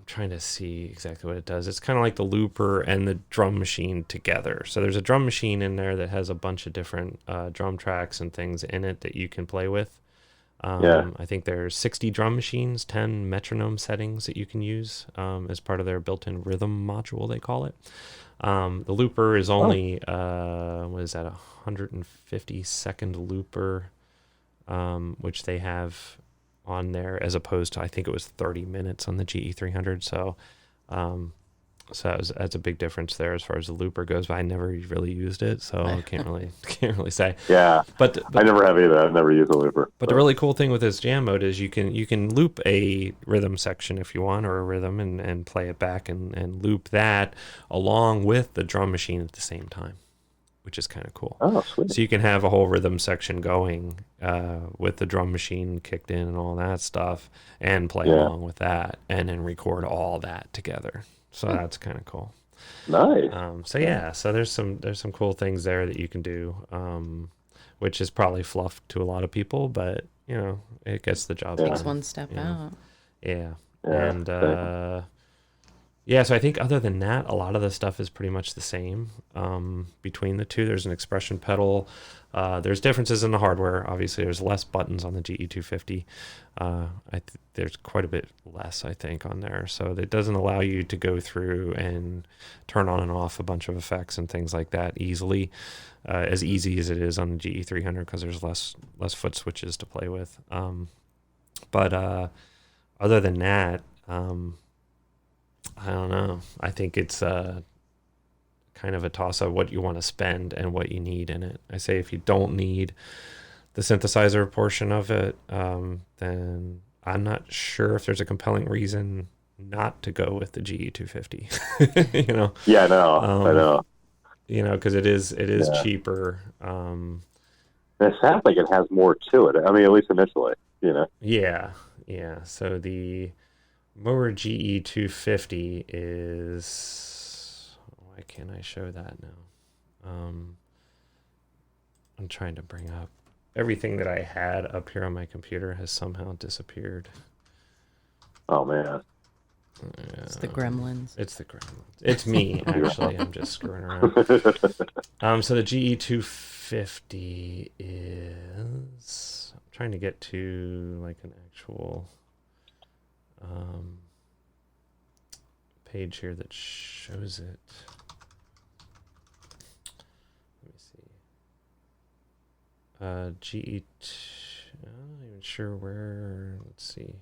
trying to see exactly what it does. It's kind of like the looper and the drum machine together. So there's a drum machine in there that has a bunch of different drum tracks and things in it that you can play with. I think there's 60 drum machines, 10 metronome settings that you can use as part of their built-in rhythm module, they call it. The looper is only, 150-second looper, which they have on there, as opposed to, I think it was 30 minutes on the GE300. So So that's a big difference there as far as the looper goes. But I never really used it, so I can't really say. Yeah, but I never have either. I've never used a looper. But the really cool thing with this jam mode is you can loop a rhythm section if you want, or a rhythm, and play it back and loop that along with the drum machine at the same time, which is kind of cool. Oh, sweet. So you can have a whole rhythm section going with the drum machine kicked in and all that stuff, and play along with that, and then record all that together. So that's kind of cool. Nice. So there's some cool things there that you can do, which is probably fluff to a lot of people, but it gets the job done. Takes one step out. Yeah. And so I think other than that, a lot of the stuff is pretty much the same between the two. There's an expression pedal. There's differences in the hardware. Obviously, there's less buttons on the GE250. There's quite a bit less, I think, on there. So it doesn't allow you to go through and turn on and off a bunch of effects and things like that easily, as easy as it is on the GE300, because there's less foot switches to play with. But other than that, I don't know. I think it's kind of a toss of what you want to spend and what you need in it. I say if you don't need the synthesizer portion of it, then I'm not sure if there's a compelling reason not to go with the GE250. Yeah, I know. Because it is cheaper. It sounds like it has more to it. I mean, at least initially. Yeah. So the Mooer GE250 is... Why can't I show that now? I'm trying to bring up... Everything that I had up here on my computer has somehow disappeared. Oh, man. It's the gremlins. It's the gremlins. It's me, actually. I'm just screwing around. So the GE250 is... I'm trying to get to like an actual page here that shows it. Let me see. I'm not even sure where. Let's see.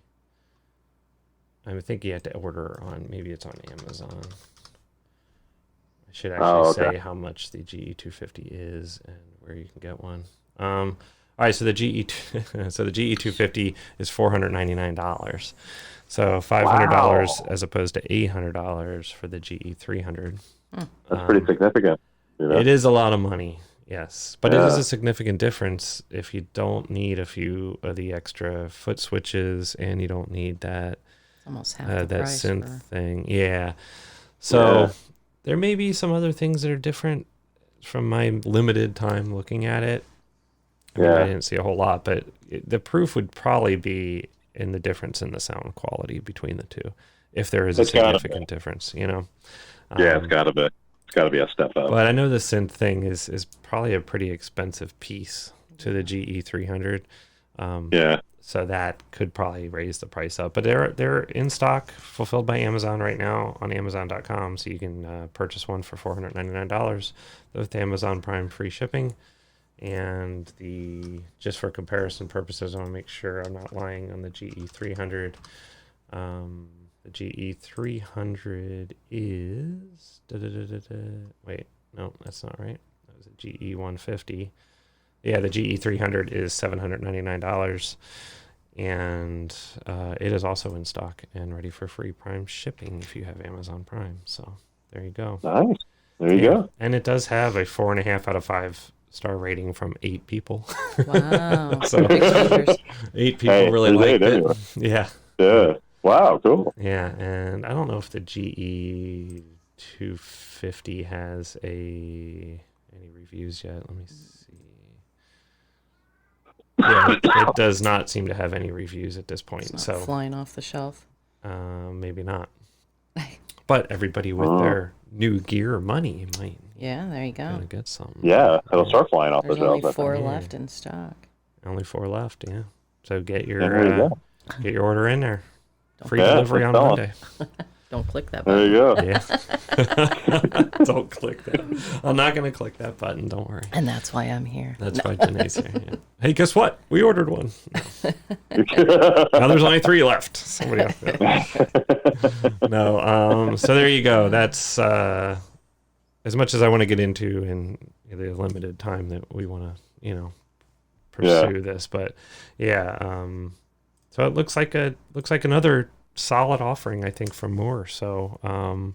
I think you have to order on, maybe it's on Amazon. I should actually say how much the GE250 is and where you can get one. All right, so the GE250 is $499. So $500 as opposed to $800 for the GE300. That's pretty significant. It is a lot of money, yes. But it is a significant difference if you don't need a few of the extra foot switches and you don't need that almost half the that price synth thing. Yeah. So there may be some other things that are different from my limited time looking at it. I didn't see a whole lot, but the proof would probably be in the difference in the sound quality between the two, if there is a significant difference, Yeah, it's got to be. It's got to be a step up. But I know the synth thing is probably a pretty expensive piece to the GE300. So that could probably raise the price up. But they're in stock, fulfilled by Amazon right now on Amazon.com, so you can purchase one for $499 with Amazon Prime free shipping. And just for comparison purposes, I want to make sure I'm not lying on the GE300. The GE300 is... Wait, no, that's not right. That was a GE150. Yeah, the GE300 is $799. And it is also in stock and ready for free Prime shipping if you have Amazon Prime. So there you go. Nice. There you go. And it does have a 4.5 out of 5 star rating from 8 people. Wow. So 8 people really liked it. Anyway. Yeah. Wow, cool. Yeah, and I don't know if the GE250 has any reviews yet. Let me see. Yeah, it does not seem to have any reviews at this point. It's not flying off the shelf. Maybe not. But everybody with their new gear money might. Yeah, there you go. Get something. Yeah, it'll start flying off the shelf. There's only 4 left in stock. Only 4 left. Yeah. So get your order in there. Free delivery on Monday. Don't click that button. There you go. Yeah. Don't click that. I'm not going to click that button. Don't worry. And that's why I'm here. That's why Janae's here. Yeah. Hey, guess what? We ordered one. No. Now there's only 3 left. Somebody else. No. So there you go. That's as much as I want to get into in the limited time that we want to, pursue this. But yeah. So it looks like another solid offering, I think, from Mooer. So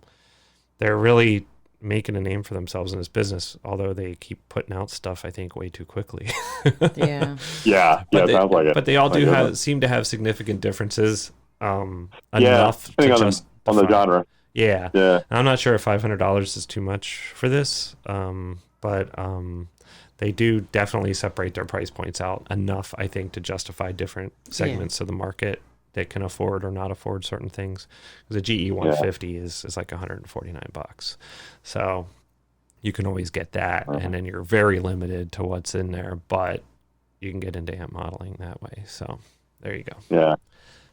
they're really making a name for themselves in this business, although they keep putting out stuff, I think, way too quickly. Yeah. Yeah, it sounds like it. But they all seem to have significant differences enough to justify. on the genre. Yeah. Yeah. I'm not sure if $500 is too much for this, but they do definitely separate their price points out enough, I think, to justify different segments of the market that can afford or not afford certain things. Because a GE150 is like $149. So you can always get that, and then you're very limited to what's in there, but you can get into amp modeling that way. So there you go.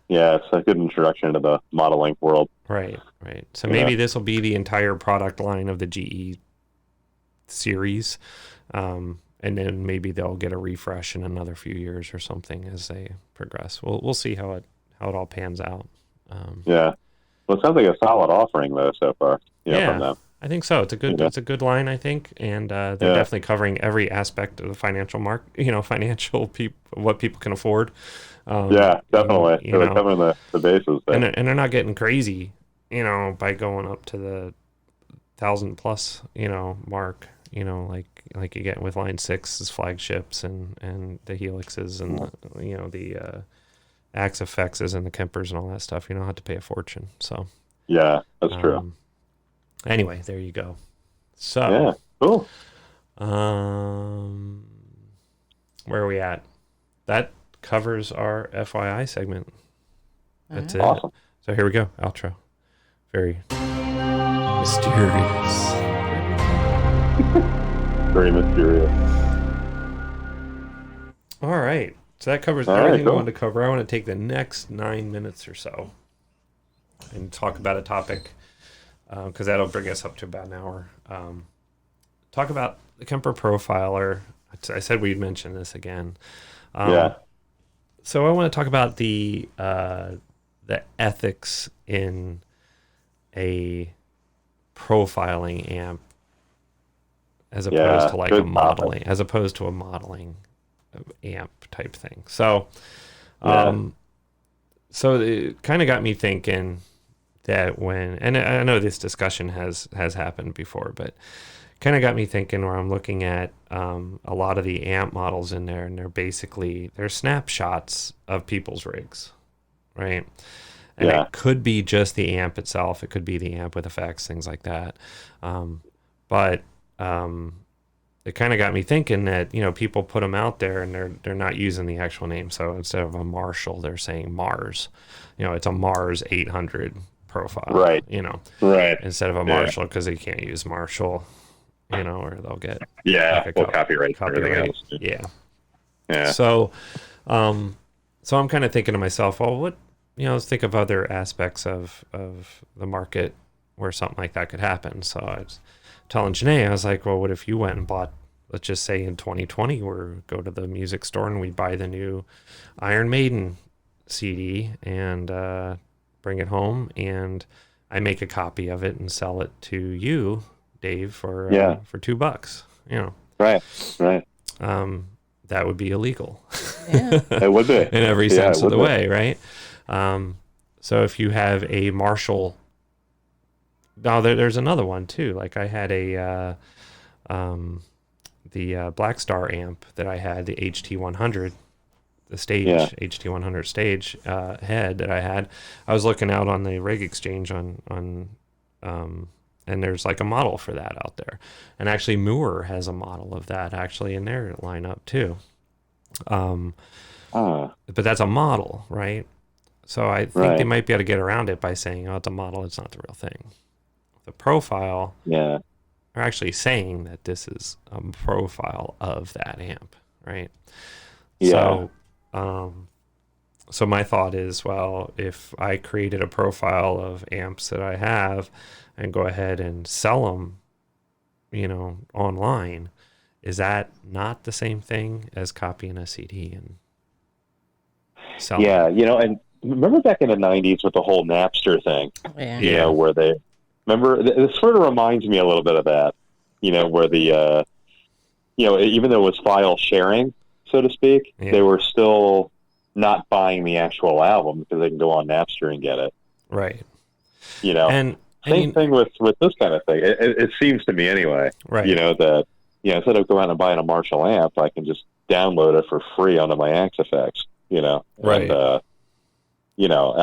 Yeah, it's a good introduction to the modeling world. Right. So maybe this will be the entire product line of the GE series, and then maybe they'll get a refresh in another few years or something as they progress. We'll see how it all pans out. Well, it sounds like a solid offering though so far. From them. I think so. It's a good line, I think, and they're definitely covering every aspect of the financial what people can afford. Definitely. So they're covering the bases there. And they're not getting crazy, by going up to the 1,000+ mark, like you get with Line 6's flagships and the Helixes and the Axe FXs and the Kempers and all that stuff. You don't have to pay a fortune. So yeah, that's true. Anyway, there you go. So cool. Where are we at? That covers our FYI segment. That's it. Awesome. So here we go. Outro. Very mysterious. Very mysterious. All right. So that covers everything I wanted to cover. I want to take the next 9 minutes or so and talk about a topic, because that'll bring us up to about an hour. Talk about the Kemper Profiler. I said we'd mention this again. So I want to talk about the ethics in a profiling amp as opposed to like a modeling, as opposed to a modeling amp type thing. So, so it kind of got me thinking that and I know this discussion has happened before, but kind of got me thinking where I'm looking at a lot of the amp models in there, and they're snapshots of people's rigs, right? And it could be just the amp itself. It could be the amp with effects, things like that. But it kind of got me thinking that, people put them out there and they're not using the actual name. So instead of a Marshall, they're saying Mars. It's a Mars 800 profile. Right. Right. Instead of a Marshall, because they can't use Marshall, or they'll get copyright everything else. Yeah. So I'm kind of thinking to myself, well, what, let's think of other aspects of the market where something like that could happen. So I was telling Janae, I was like, well, what if you went and bought, let's just say in 2020, we go to the music store and we buy the new Iron Maiden CD and bring it home, and I make a copy of it and sell it to you, Dave, for $2. Right. That would be illegal. Yeah. It would be. In every sense of the way, right? So if you have a Marshall, now there's another one too. Like I had the Black Star amp that I had, the HT100, the stage HT100 stage head that I had. I was looking out on the Rig Exchange on and there's like a model for that out there. And actually Mooer has a model of that actually in their lineup too. But that's a model, right? So I think they might be able to get around it by saying, oh, it's a model, it's not the real thing. The profile, are actually saying that this is a profile of that amp, right? So, so my thought is, well, if I created a profile of amps that I have and go ahead and sell them, online, is that not the same thing as copying a CD and selling? Yeah, and remember back in the 90s with the whole Napster thing, Yeah. you know, where they, remember, it sort of reminds me a little bit of that, you know, where the, you know, even though it was file sharing, so to speak, they were still not buying the actual album because they can go on Napster and get it. Right. You know, and same thing with this kind of thing. It seems to me anyway, right. You know, that, you know, instead of going out and buying a Marshall amp, I can just download it for free onto my Axe-Fx, you know. Right. And, you know,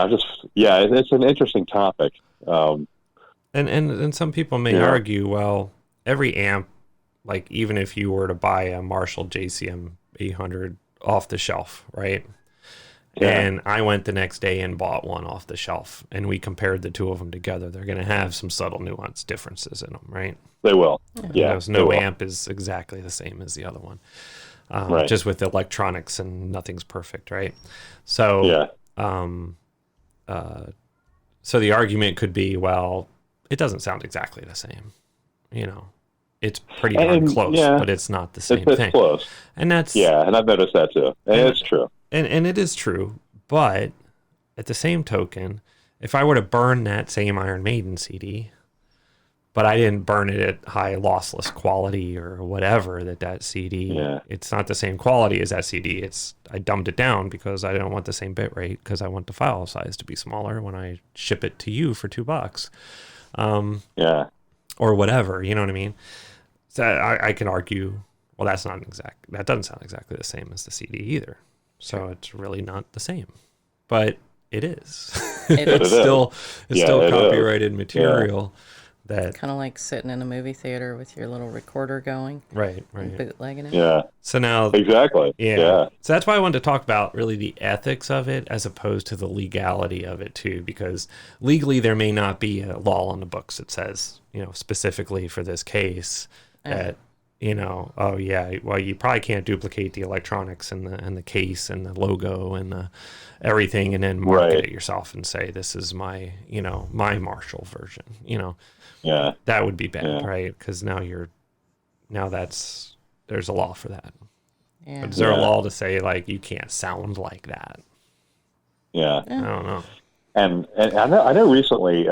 it's an interesting topic. And some people may argue, well, every amp, like even if you were to buy a Marshall JCM 800 off the shelf, right? Yeah. And I went the next day and bought one off the shelf, and we compared the two of them together. They're going to have some subtle nuance differences in them, right? They will. Yeah. No amp is exactly the same as the other one. Right. Just with electronics, and nothing's perfect, right? So, so the argument could be, well, it doesn't sound exactly the same. You know, it's pretty darn close, but it's not the same thing. It's close. And that's... Yeah, and I've noticed that too. And it's true. And it is true, but at the same token, if I were to burn that same Iron Maiden CD, but I didn't burn it at high lossless quality or whatever, that CD, it's not the same quality as that CD. I dumbed it down because I don't want the same bit rate, because I want the file size to be smaller when I ship it to you for $2. Or whatever, you know what I mean? So I can argue, well, that doesn't sound exactly the same as the CD either. So it's really not the same, but it is. It's still copyrighted material. That kind of like sitting in a movie theater with your little recorder going, right, bootlegging it. Yeah. So now, exactly. Yeah. So that's why I wanted to talk about really the ethics of it as opposed to the legality of it too, because legally there may not be a law on the books that says, you know, specifically for this case that, you know, well, you probably can't duplicate the electronics and the case and the logo and the everything and then market it yourself and say, this is my, you know, my Marshall version, you know. Yeah. That would be bad, right? Because there's a law for that. Yeah. But is there a law to say, like, you can't sound like that? Yeah. I don't know. And I know recently,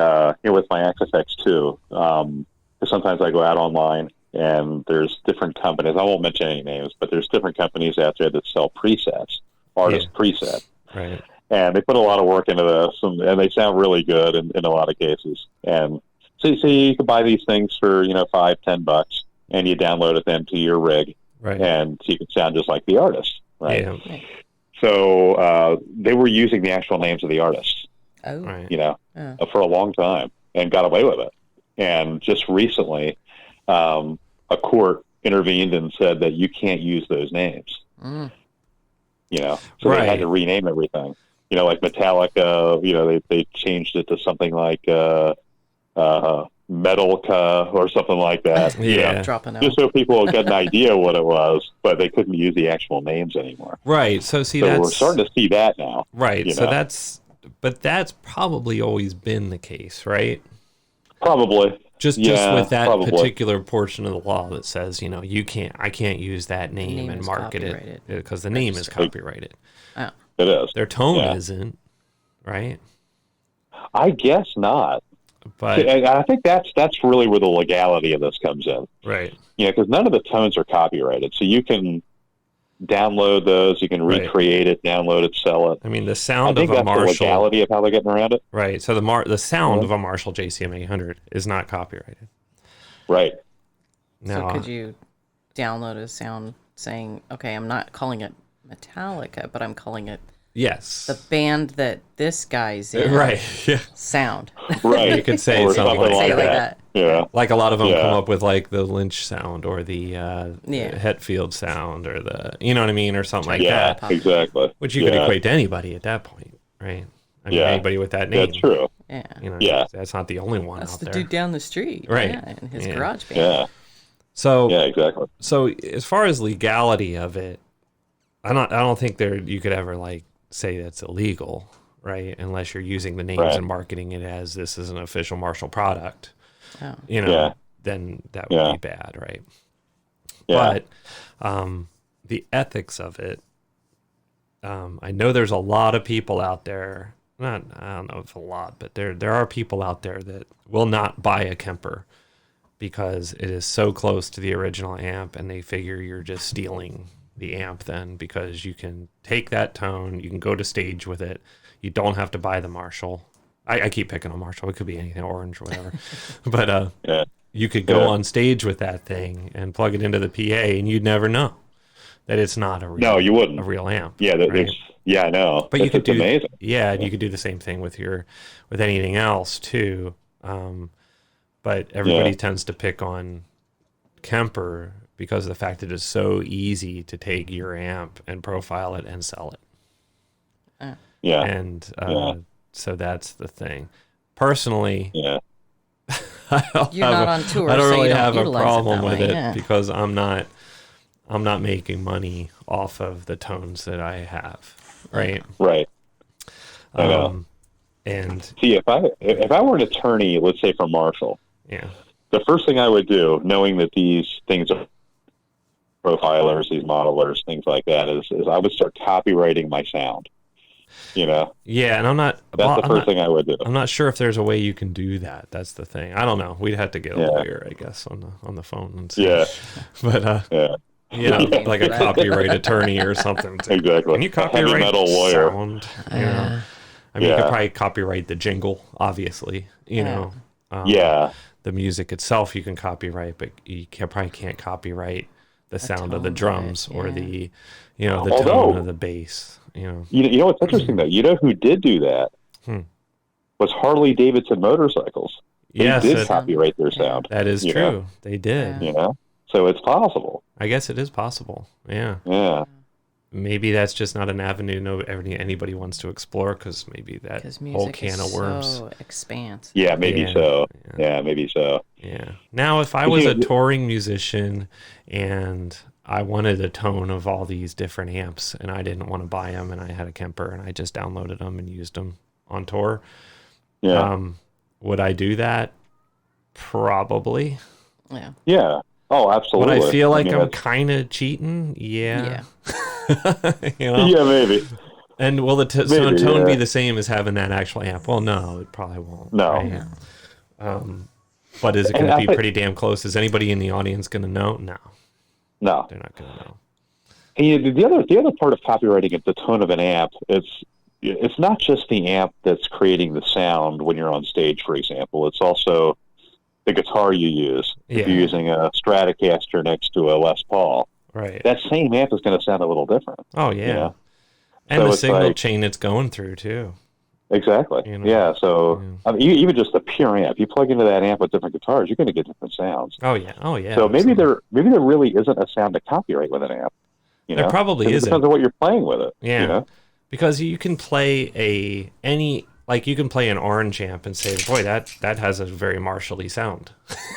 with my Axe-Fx too, because sometimes I go out online and there's different companies. I won't mention any names, but there's different companies out there that sell presets, artist preset. Right. And they put a lot of work into this, and they sound really good in a lot of cases. And so you can buy these things for, you know, $5-10, and you download it then to your rig, and so you can sound just like the artist, right? Yeah. So they were using the actual names of the artists, you know, for a long time, and got away with it. And just recently, a court intervened and said that you can't use those names. You know, so they had to rename everything. You know, like Metallica, you know, they changed it to something like Metallica or something like that. Dropping out. Just so people will get an idea what it was, but they couldn't use the actual names anymore. Right. So we're starting to see that now. Right. So that's probably always been the case, right? Probably. Just with that particular portion of the law that says, you know, I can't use that name and market it because the name is copyrighted. Oh. It is. Their tone isn't, right? I guess not. But I think that's really where the legality of this comes in. Right. You know, because none of the tones are copyrighted. So you can download those, you can recreate it, download it, sell it. I mean, the sound of a Marshall... the legality of how they're getting around it. Right. So the sound of a Marshall JCM 800 is not copyrighted. Right. Now, so could you download a sound saying, okay, I'm not calling it Metallica, but I'm calling it the band that this guy's in. Right. Yeah. Sound. Right. You could say something like that. Yeah. Like a lot of them come up with like the Lynch sound or the Hetfield sound or the, you know what I mean, or something like that. Yeah, exactly. Which you could equate to anybody at that point, right? I mean, anybody with that name. That's true. Yeah. You know, that's not the only one that's out there. That's the dude down the street. Right. Yeah, in his garage band. Yeah. So, exactly. So as far as legality of it, I don't think you could ever like say that's illegal, right? Unless you're using the names and marketing it as this is an official Marshall product. Oh. You know, then that would be bad, right? Yeah. But the ethics of it, I know there's a lot of people out there I don't know if a lot, but there are people out there that will not buy a Kemper because it is so close to the original amp, and they figure you're just stealing the amp then, because you can take that tone, you can go to stage with it. You don't have to buy the Marshall. I keep picking on Marshall. It could be anything, orange or whatever. But you could go on stage with that thing and plug it into the PA, and you'd never know that it's not a real, no, you wouldn't. A real amp. Yeah, right? I know. But you could do amazing. Yeah, you could do the same thing with anything else too. But everybody tends to pick on Kemper because of the fact that it's so easy to take your amp and profile it and sell it. So that's the thing. Personally, You're not on tour, I don't so really you don't have a utilize problem with way, it because I'm not making money off of the tones that I have. Right. Right. I know. And see, if I were an attorney, let's say from Marshall, the first thing I would do, knowing that these things are profilers, these modelers, things like that, is I would start copywriting my sound. Yeah, and I'm not. That's the first thing I would do. I'm not sure if there's a way you can do that. That's the thing. I don't know. We'd have to get a lawyer, I guess, on the phone and see. Yeah. But like a copyright attorney or something. Exactly. Can you copyright heavy metal lawyer? Sound? I mean, you could probably copyright the jingle, obviously. The music itself you can copyright, but you probably can't copyright the sound of the drums or the tone of the bass. You know what's interesting though? You know who did do that? Was Harley Davidson motorcycles. They did copyright their sound. That is true. They did. So it's possible. I guess it is possible. Yeah. Yeah. Maybe that's just not an avenue anybody wants to explore because maybe that whole can of worms. So expansive. Yeah, maybe so. Yeah, maybe so. Yeah. Now, if I was a touring musician and I wanted a tone of all these different amps and I didn't want to buy them and I had a Kemper and I just downloaded them and used them on tour, would I do that? Probably. Yeah. Yeah. Oh, absolutely. Would I feel like I'm kind of cheating? Yeah. Yeah, maybe. And will the tone be the same as having that actual amp? Well, no, it probably won't. No. Right? But is it going to be pretty damn close? Is anybody in the audience going to know? No, they're not going to know. And the other part of copywriting is the tone of an amp. It's not just the amp that's creating the sound when you're on stage, for example. It's also the guitar you use. If you're using a Stratocaster next to a Les Paul, right, that same amp is going to sound a little different. Oh yeah, and the signal chain it's going through too. Exactly. Yeah. So I mean, even just the pure amp, you plug into that amp with different guitars, you're going to get different sounds. Oh yeah. So maybe there really isn't a sound to copyright with an amp. There probably isn't. It depends on what you're playing with it. Yeah. Because you can play you can play an orange amp and say, boy, that has a very Marshall-y sound.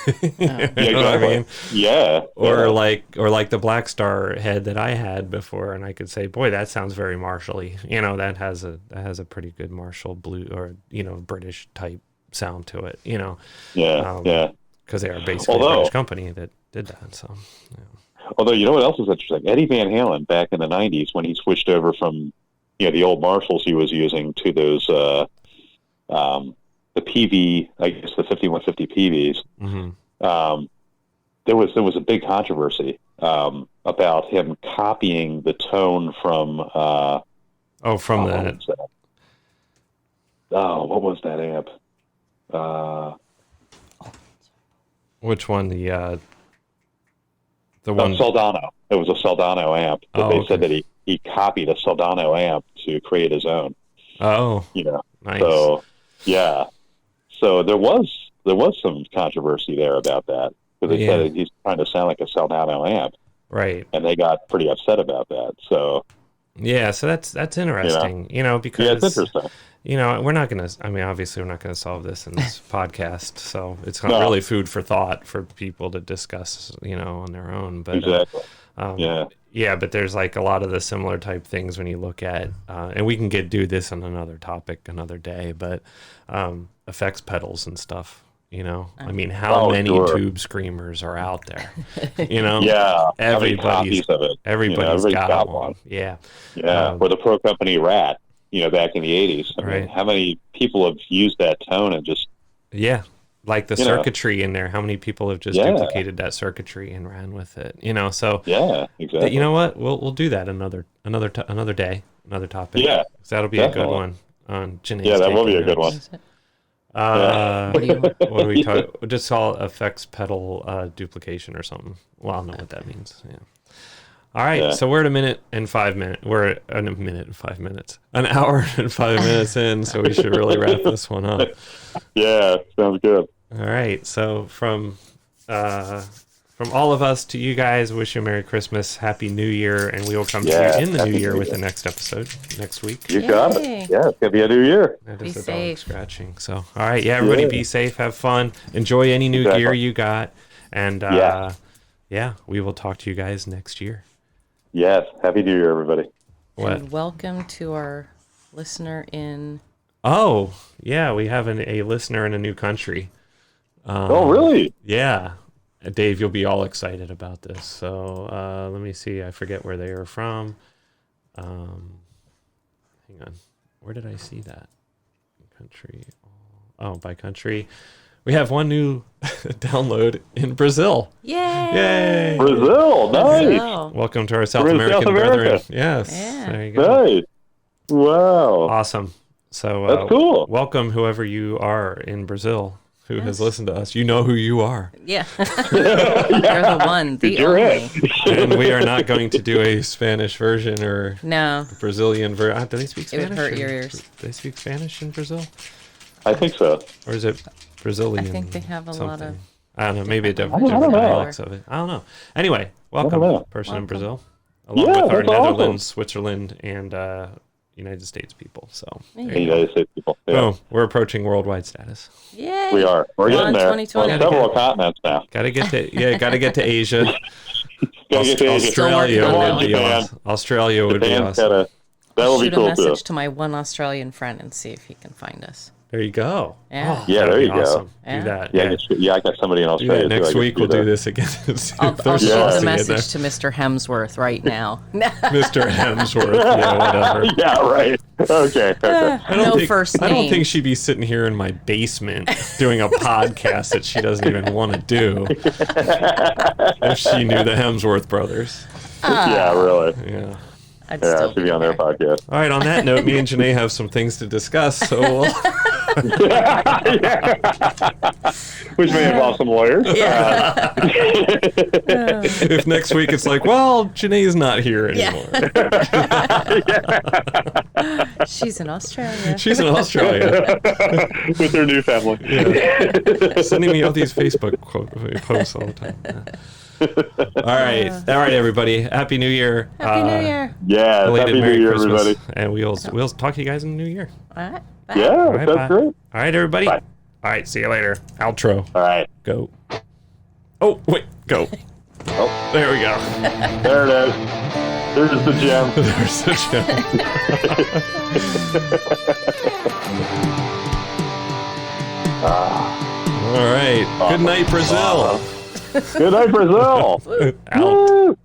Exactly. What I mean? Yeah. Or like the Black Star head that I had before, and I could say, boy, that sounds very Marshall-y. That has a pretty good Marshall blue or British type sound to it. Yeah. Because they are basically a British company that did that. So. Yeah. Although you know what else is interesting? Eddie Van Halen back in the '90s when he switched over from the old Marshalls he was using to those the PV, I guess the 5150 PVs. Mm-hmm. There was a big controversy about him copying the tone from that. What was that amp? Which one? The one Soldano. It was a Soldano amp. They said that he copied a Soldano amp to create his own. Oh, nice. So so there was some controversy there about that because they said he's trying to sound like a Soldano amp, right? And they got pretty upset about that. So so that's interesting, because it's interesting. We're not going to. I mean, obviously, we're not going to solve this in this podcast, so it's not really food for thought for people to discuss, on their own. But exactly. But there's like a lot of the similar type things when you look at, and we can do this on another topic another day, but effects pedals and stuff. I mean, how many tube screamers are out there? Everybody's got one. Yeah. Or the Pro Company Rat. back in the 80s. I mean, how many people have used that tone and just... Yeah, like the circuitry in there. How many people have just duplicated that circuitry and ran with it? So yeah, exactly. You know what? We'll do that another day, another topic. Yeah, so that'll be a good one on Janae's. Yeah, that will be a good one. What do we talk? We'll just call it effects pedal duplication or something. Well, I'll know what that means. Yeah. All right, so we're at a minute and 5 minutes. We're at a minute and 5 minutes. An hour and 5 minutes in, so we should really wrap this one up. Yeah, sounds good. All right, so from all of us to you guys, wish you a Merry Christmas, Happy New Year, and we will come to you in the new year with the next episode next week. You got it. Yeah, it's going to be a new year. That is the dog scratching. So, all right, everybody be safe, have fun, enjoy any new gear you got, and we will talk to you guys next year. Yes, Happy New Year, everybody. And welcome to our listener in... Oh, yeah, we have a listener in a new country. Oh, really? Yeah. Dave, you'll be all excited about this. So let me see. I forget where they are from. Hang on. Where did I see that? Country. Oh, by country. We have one new download in Brazil. Yay! Brazil, nice. Welcome to our South American brethren. Yes. Yeah. There you go. Nice. Wow. Awesome. So that's cool. Welcome whoever you are in Brazil who has listened to us. You know who you are. Yeah. You're the one, the only. And we are not going to do a Spanish version or Brazilian version. Do they speak Spanish? It would hurt your ears. Do they speak Spanish in Brazil? I think so. Or is it Brazilian? I think they have a lot of... I don't know. Maybe a different dialects of it. I don't know. Anyway, welcome, person in Brazil. Along with our Netherlands, Switzerland, and United States people. So United States people. Yeah. Boom. We're approaching worldwide status. Yay! We are. We're getting there. On several continents now. Gotta get to Asia. Australia would be awesome. Australia would be awesome. That would be cool too. Shoot a message to my one Australian friend and see if he can find us. There you go. Yeah, there you go. Yeah. Do that. Yeah, I got somebody in Australia. Next week we'll do this again. I'll shoot the message to Mr. Hemsworth right now. Mr. Hemsworth, yeah, whatever. Yeah, right. Okay. First name. I don't think she'd be sitting here in my basement doing a podcast that she doesn't even want to do if she knew the Hemsworth brothers. Yeah, really. Yeah. I'd still be on their podcast. All right, on that note, me and Janae have some things to discuss, so we'll... Which may involve some lawyers. Yeah. If next week it's like, well, Janae's not here anymore. Yeah. She's in Australia. She's in Australia. With her new family. Yeah. Sending me all these Facebook posts all the time. Yeah. All right, everybody. Happy New Year. Happy New Year. Yeah, Happy New Year, Christmas. everybody. And we'll talk to you guys in the new year. All right. Bye. Yeah, all right, that's great. All right, everybody. Bye. All right, see you later. Outro. All right. Go. Oh, wait, go. Oh, there we go. There it is. There's the gem. There's the gem. All right. Good night, Brazil. Good night, Brazil. Out.